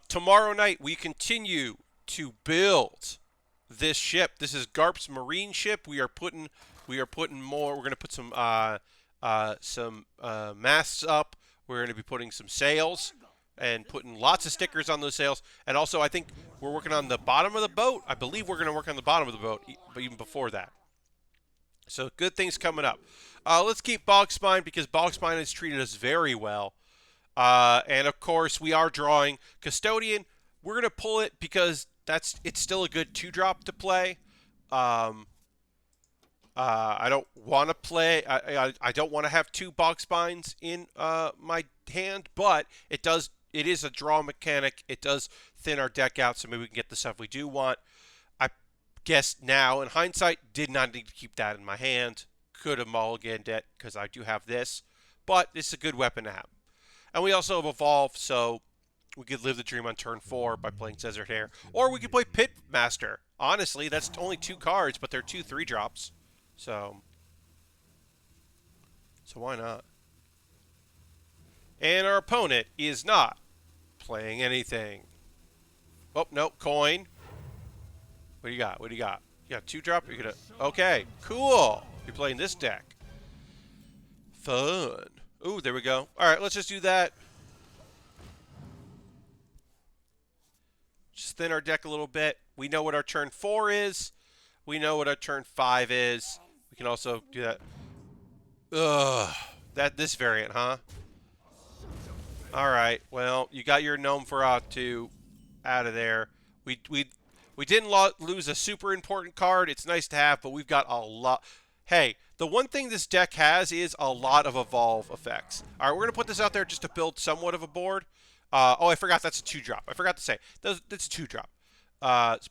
Tomorrow night, we continue to build this ship. This is Garp's marine ship. We are putting more. We're going to put some masts up. We're going to be putting some sails and putting lots of stickers on those sails. And also, I think we're working on the bottom of the boat. I believe we're going to work on the bottom of the boat, but even before that. So good things coming up. Let's keep Bogspine because Bogspine has treated us very well. And of course, we are drawing Custodian. We're going to pull it because it's still a good 2-drop to play. I don't want to play. I don't want to have 2 Bogspines in my hand, but it is a draw mechanic. It does thin our deck out, so maybe we can get the stuff we do want. I guess now, in hindsight, did not need to keep that in my hand. Could have mulliganed it because I do have this, but it's a good weapon to have. And we also have Evolve, so we could live the dream on turn 4 by playing Desert Hare. Or we could play Pitmaster. Honestly, that's only 2 cards, but they're 2 3-drops. So why not? And our opponent is not playing anything. Oh, no, coin. What do you got? What do you got? You got 2-drop? You're gonna... Okay, cool. You're playing this deck. Fun. Ooh, there we go. All right, let's just do that. Just thin our deck a little bit. We know what our turn 4 is. We know what our turn 5 is. We can also do that. Ugh. This variant, huh? All right. Well, you got your Gnome Feratu out of there. We didn't lose a super important card. It's nice to have, but we've got a lot. Hey, the one thing this deck has is a lot of Evolve effects. All right, we're going to put this out there just to build somewhat of a board. Oh, I forgot that's a 2-drop. I forgot to say. That's a 2-drop.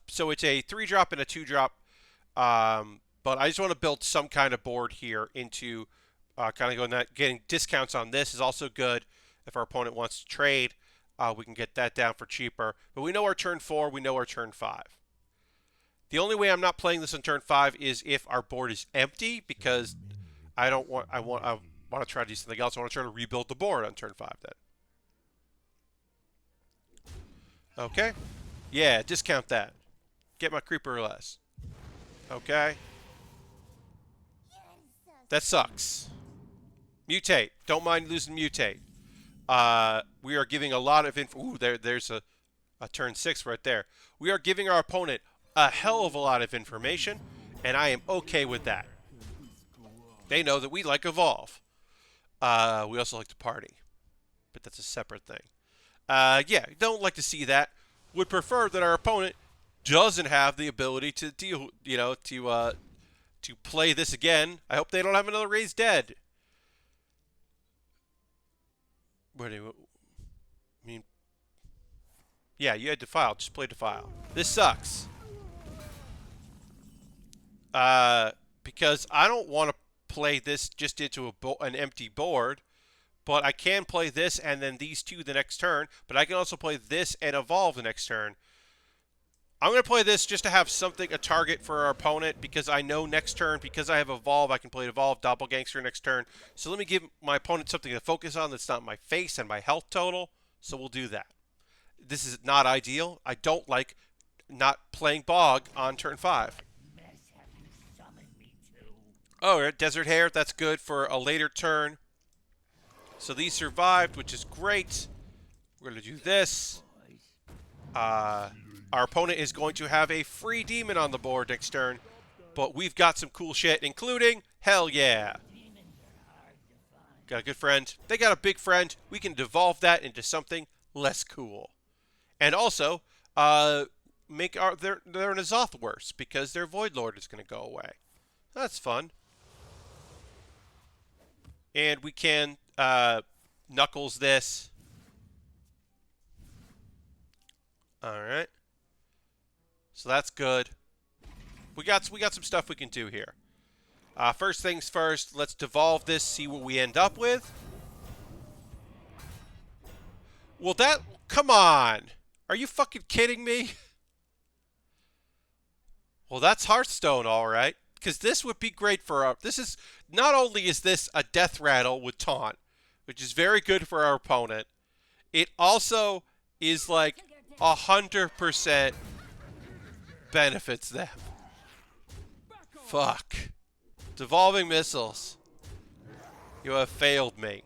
So it's a 3-drop and a 2-drop. But I just want to build some kind of board here into kind of going that. Getting discounts on this is also good. If our opponent wants to trade, we can get that down for cheaper. But we know our turn 4. We know our turn 5. The only way I'm not playing this on turn 5 is if our board is empty, because I want to try to do something else. I want to try to rebuild the board on turn 5 then. Okay. Yeah, discount that. Get my creeper or less. Okay. That sucks. Mutate. Don't mind losing mutate. We are giving a lot of info. Ooh, there's a turn 6 right there. We are giving our opponent a hell of a lot of information, and I am okay with that. They know that we like Evolve. We also like to party, but that's a separate thing. Yeah, don't like to see that. Would prefer that our opponent doesn't have the ability to deal, to play this again. I hope they don't have another Raised Dead. What do you mean? Yeah, you had Defile. Just play Defile. This sucks. Because I don't want to play this just into an empty board, but I can play this and then these 2 the next turn, but I can also play this and Evolve the next turn. I'm going to play this just to have something, a target for our opponent, because I know next turn, because I have Evolve, I can play Evolve, Doppelgangster next turn. So let me give my opponent something to focus on that's not my face and my health total, so we'll do that. This is not ideal. I don't like not playing Bog on turn 5. Oh, Desert Hare, that's good for a later turn. So these survived, which is great. We're going to do this. Our opponent is going to have a free demon on the board next turn. But we've got some cool shit, including, hell yeah. Got a good friend. They got a big friend. We can devolve that into something less cool. And also, make their N'Zoth worse, because their Void Lord is going to go away. That's fun. And we can Knuckles this. Alright. So that's good. We got some stuff we can do here. First things first, let's devolve this, see what we end up with. Well, that... Come on! Are you fucking kidding me? Well, that's Hearthstone, alright. Because this would be great for our... This is... Not only is this a death rattle with taunt, which is very good for our opponent, it also is like 100% benefits them. Fuck. Devolving missiles. You have failed me.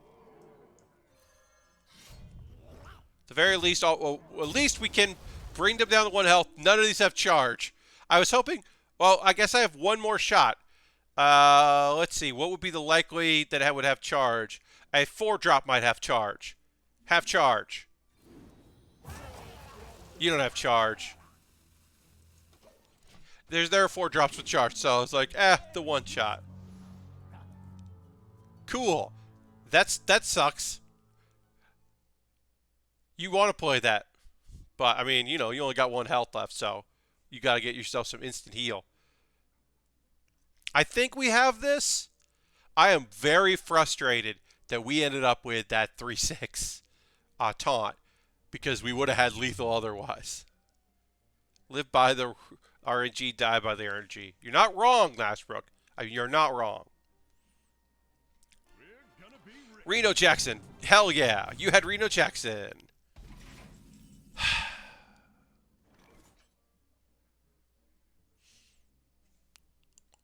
At the very least, at least we can bring them down to 1 health. None of these have charge. I was hoping... Well, I guess I have one more shot. Let's see. What would be the likely that I would have charge? A 4-drop might have charge. Have charge. You don't have charge. There are 4 drops with charge, so I was like, the 1 shot. Cool. That sucks. You want to play that. But, I mean, you know, you only got 1 health left, so you got to get yourself some instant heal. I think we have this. I am very frustrated that we ended up with that 3/6 taunt, because we would have had lethal otherwise. Live by the RNG, die by the RNG. You're not wrong, Lashbrook. I mean, you're not wrong. Reno Jackson. Hell yeah. You had Reno Jackson.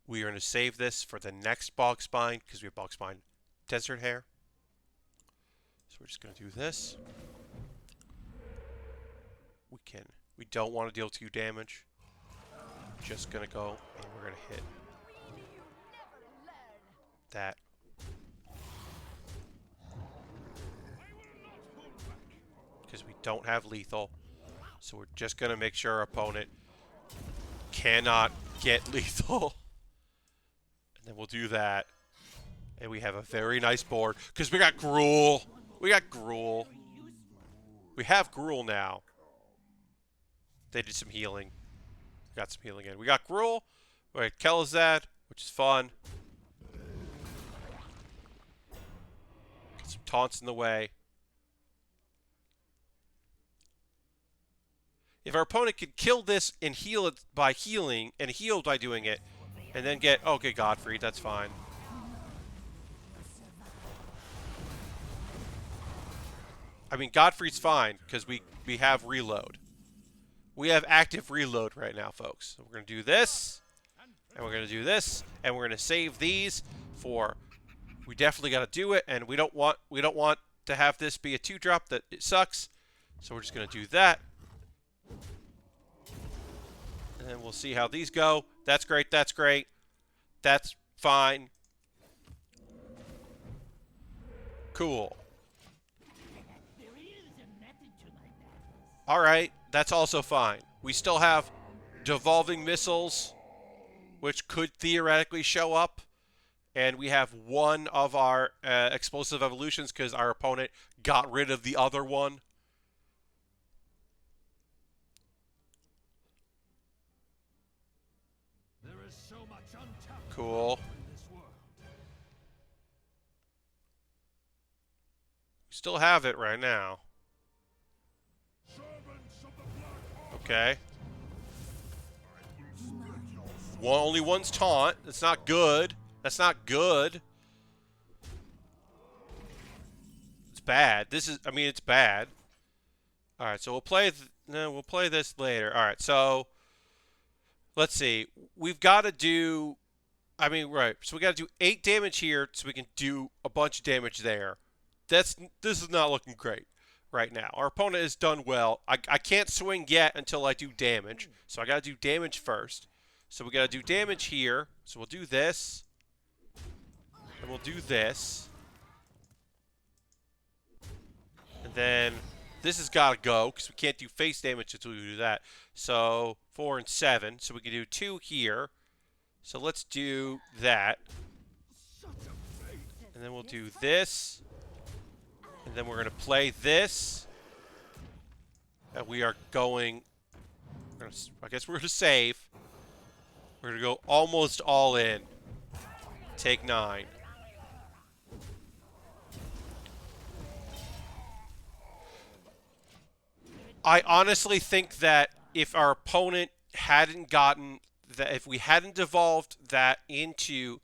We are going to save this for the next Bog Spine, because we have Bog Spine Desert Hair. So we're just going to do this. We don't want to deal 2 damage. Just going to go, and we're going to hit that. Because we don't have lethal. So we're just going to make sure our opponent cannot get lethal. And then we'll do that. And we have a very nice board. Because we got Gruul. We got Gruul. We have Gruul now. They did some healing. Got some healing in. We got Gruul. We got Kel'Thuzad, which is fun. Got some taunts in the way. If our opponent could kill this and heal it by healing, and heal by doing it, and then get... Okay, Godfrey, that's fine. I mean, Godfrey's fine, because we have reload. We have active reload right now, folks. So we're going to do this, and we're going to do this, and we're going to save these for... We definitely got to do it, and we don't want to have this be a 2-drop that it sucks. So we're just going to do that. And then we'll see how these go. That's great, that's great. That's fine. Cool. Alright, that's also fine. We still have devolving missiles, which could theoretically show up. And we have one of our explosive evolutions because our opponent got rid of the other one. Cool. We still have it right now. Okay. Only one's taunt. That's not good. That's not good. It's bad. This is, I mean, it's bad. All right, so we'll play this later. All right, so let's see. We've got to do, I mean, right. So we got to do 8 damage here so we can do a bunch of damage there. This is not looking great right now. Our opponent has done well. I can't swing yet until I do damage. So I got to do damage first. So we got to do damage here. So we'll do this. And we'll do this. And then this has got to go because we can't do face damage until we do that. So 4 and 7. So we can do 2 here. So let's do that. And then we'll do this. And then we're going to play this. And we are going... I guess we're going to save. We're going to go almost all in. Take 9. I honestly think that if our opponent hadn't gotten... that if we hadn't evolved that into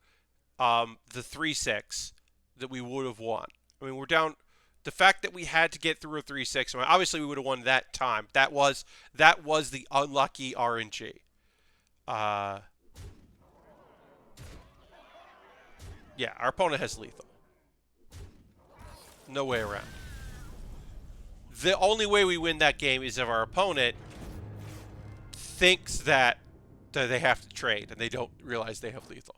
the 3-6, that we would have won. I mean, we're down... The fact that we had to get through a 3-6, I mean, obviously we would have won that time. That was the unlucky RNG. Yeah, our opponent has lethal. No way around. The only way we win that game is if our opponent thinks that they have to trade and they don't realize they have lethal.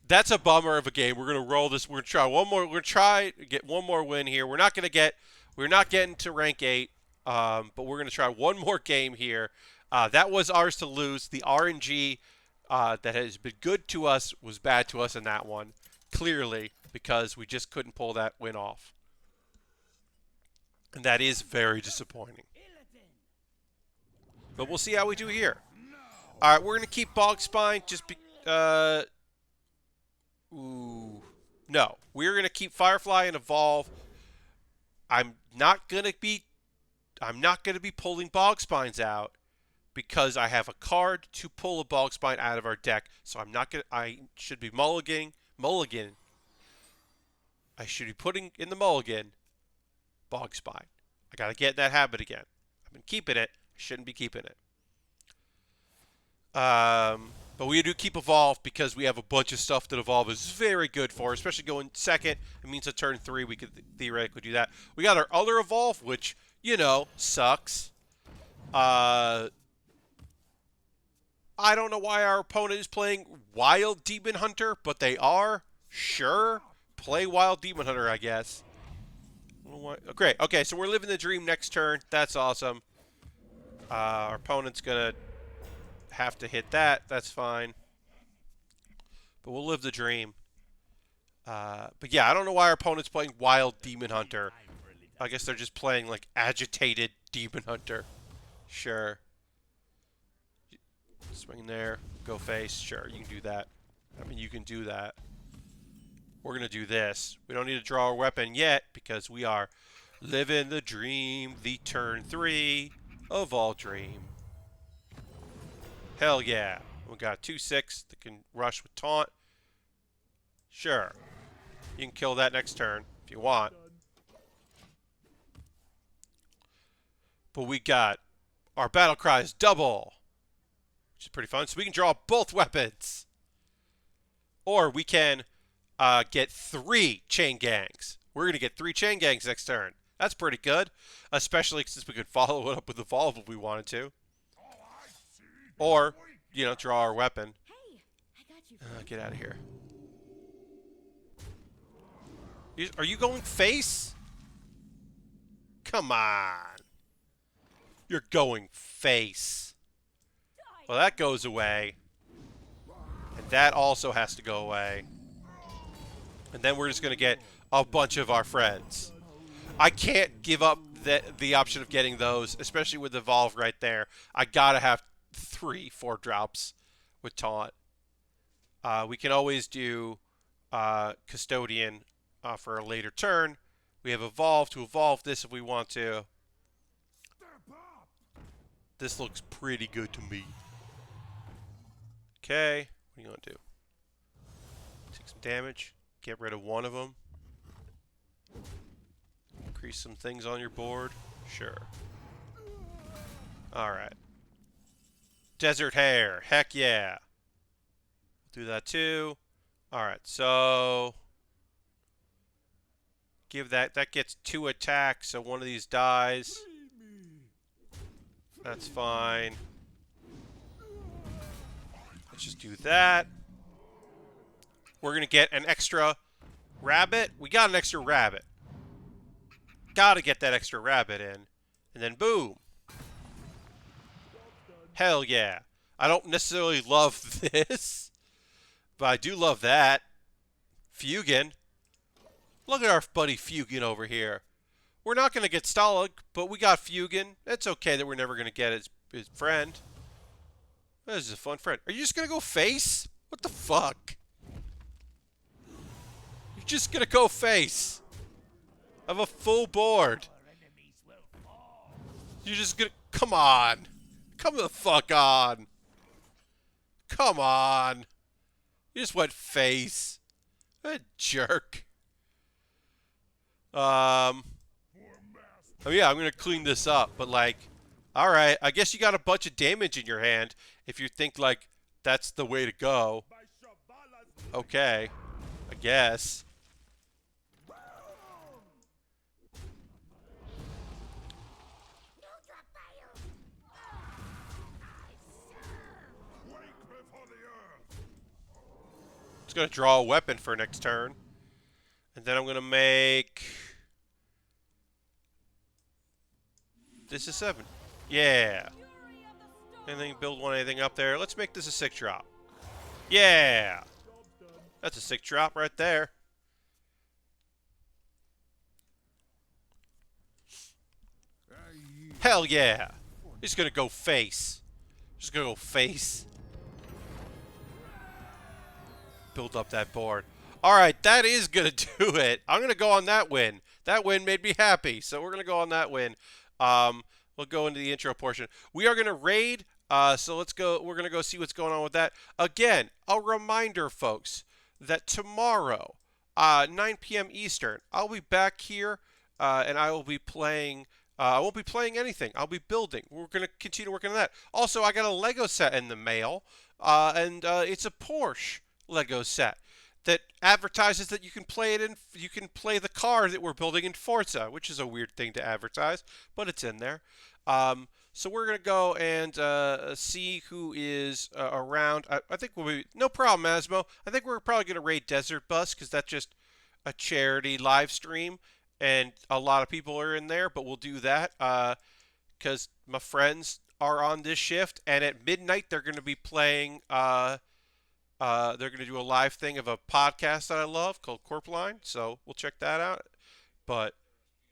That's a bummer of a game. We're gonna roll this. We're gonna try one more. We're gonna try to get one more win here. We're not getting to rank 8, but we're gonna try one more game here. That was ours to lose. The RNG that has been good to us was bad to us in that one, clearly, because we just couldn't pull that win off, and that is very disappointing. But we'll see how we do here. All right, we're gonna keep Bog Spine just Ooh. No. We're going to keep Firefly and Evolve. I'm not going to be pulling Bog Spines out because I have a card to pull a Bog Spine out of our deck. So I should be mulligan. I should be putting in the mulligan Bog Spine. I got to get in that habit again. I've been keeping it. I shouldn't be keeping it. But we do keep Evolve because we have a bunch of stuff that Evolve is very good for, especially going second. It means at turn 3 we could theoretically do that. We got our other Evolve, which, you know, sucks. I don't know why our opponent is playing Wild Demon Hunter, but they are. Sure. Play Wild Demon Hunter, I guess. Great. Okay, so we're living the dream next turn. That's awesome. Our opponent's going to have to hit that. That's fine. But we'll live the dream. But yeah, I don't know why our opponent's playing Wild Demon Hunter. I guess they're just playing like Agitated Demon Hunter. Sure. Swing there. Go face. Sure, you can do that. I mean, you can do that. We're going to do this. We don't need to draw a weapon yet because we are living the dream. The turn 3 of all dream. Hell yeah. We got 2/6 that can rush with taunt. Sure. You can kill that next turn if you want. But we got our battle cries double, which is pretty fun. So we can draw both weapons. Or we can get 3 chain gangs. We're going to get 3 chain gangs next turn. That's pretty good. Especially since we could follow it up with Evolve if we wanted to. Or, you know, draw our weapon. Hey, I got you. Get out of here. Are you going face? Come on. You're going face. Well, that goes away. And that also has to go away. And then we're just going to get a bunch of our friends. I can't give up the option of getting those, especially with Evolve right there. I got to have 3 4-drops with taunt. We can always do Custodian for a later turn. We have Evolve to evolve this if we want to. This looks pretty good to me. Okay, what are you going to do? Take some damage. Get rid of one of them. Increase some things on your board. Sure. Alright. Desert Hare. Heck yeah. Do that too. Alright, so give that gets 2 attacks, so one of these dies. That's fine. Let's just do that. We're gonna get an extra rabbit. We got an extra rabbit. Gotta get that extra rabbit in. And then boom. Hell yeah. I don't necessarily love this, but I do love that. Fugan. Look at our buddy Fugan over here. We're not going to get Stalag, but we got Fugan. It's okay that we're never going to get his friend. This is a fun friend. Are you just going to go face? What the fuck? You're just going to go face. I have a full board. You're just going to... Come on. Come the fuck on. Come on. You just went face. What a jerk. Oh yeah, I'm gonna clean this up, but like, alright, I guess you got a bunch of damage in your hand if you think like that's the way to go. Okay, I guess. Just gonna draw a weapon for next turn. And then I'm gonna make... This is 7. Yeah. Anything, build one, anything up there. Let's make this a 6 drop. Yeah. That's a 6 drop right there. Hell yeah. He's gonna go face. Just gonna go face. Build up that board. Alright, that is gonna do it. I'm gonna go on that win. That win made me happy, so we're gonna go on that win. We'll go into the intro portion. We are gonna raid, so let's go. We're gonna go see what's going on with that. Again, a reminder, folks, that tomorrow, 9 p.m. Eastern, I'll be back here, and I will be playing. I won't be playing anything. I'll be building. We're gonna continue working on that. Also, I got a Lego set in the mail, and it's a Porsche Lego set that advertises that you can play it in. You can play the car that we're building in Forza, which is a weird thing to advertise, but it's in there. So we're gonna go and see who is around. I think we'll be no problem, Asmo. I think we're probably gonna raid Desert Bus because that's just a charity live stream, and a lot of people are in there. But we'll do that because my friends are on this shift, and at midnight they're gonna be playing. They're going to do a live thing of a podcast that I love called Corp Line, so we'll check that out. But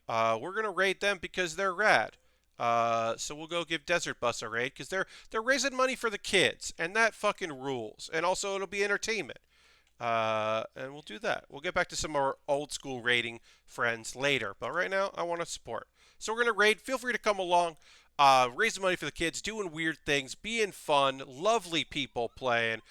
we're going to raid them because they're rad. So we'll go give Desert Bus a raid because they're raising money for the kids, and that fucking rules. And also it'll be entertainment. And we'll do that. We'll get back to some more old school raiding friends later. But right now, I want to support. So we're going to raid. Feel free to come along. Raising money for the kids, doing weird things, being fun, lovely people playing.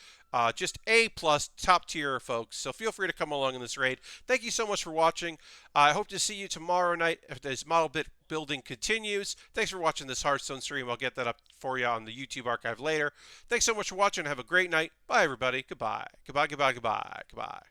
Just A+, top tier folks. So feel free to come along in this raid. Thank you so much for watching. I hope to see you tomorrow night if this model bit building continues. Thanks for watching this Hearthstone stream. I'll get that up for you on the YouTube archive later. Thanks so much for watching. Have a great night. Bye, everybody. Goodbye. Goodbye, goodbye, goodbye, goodbye.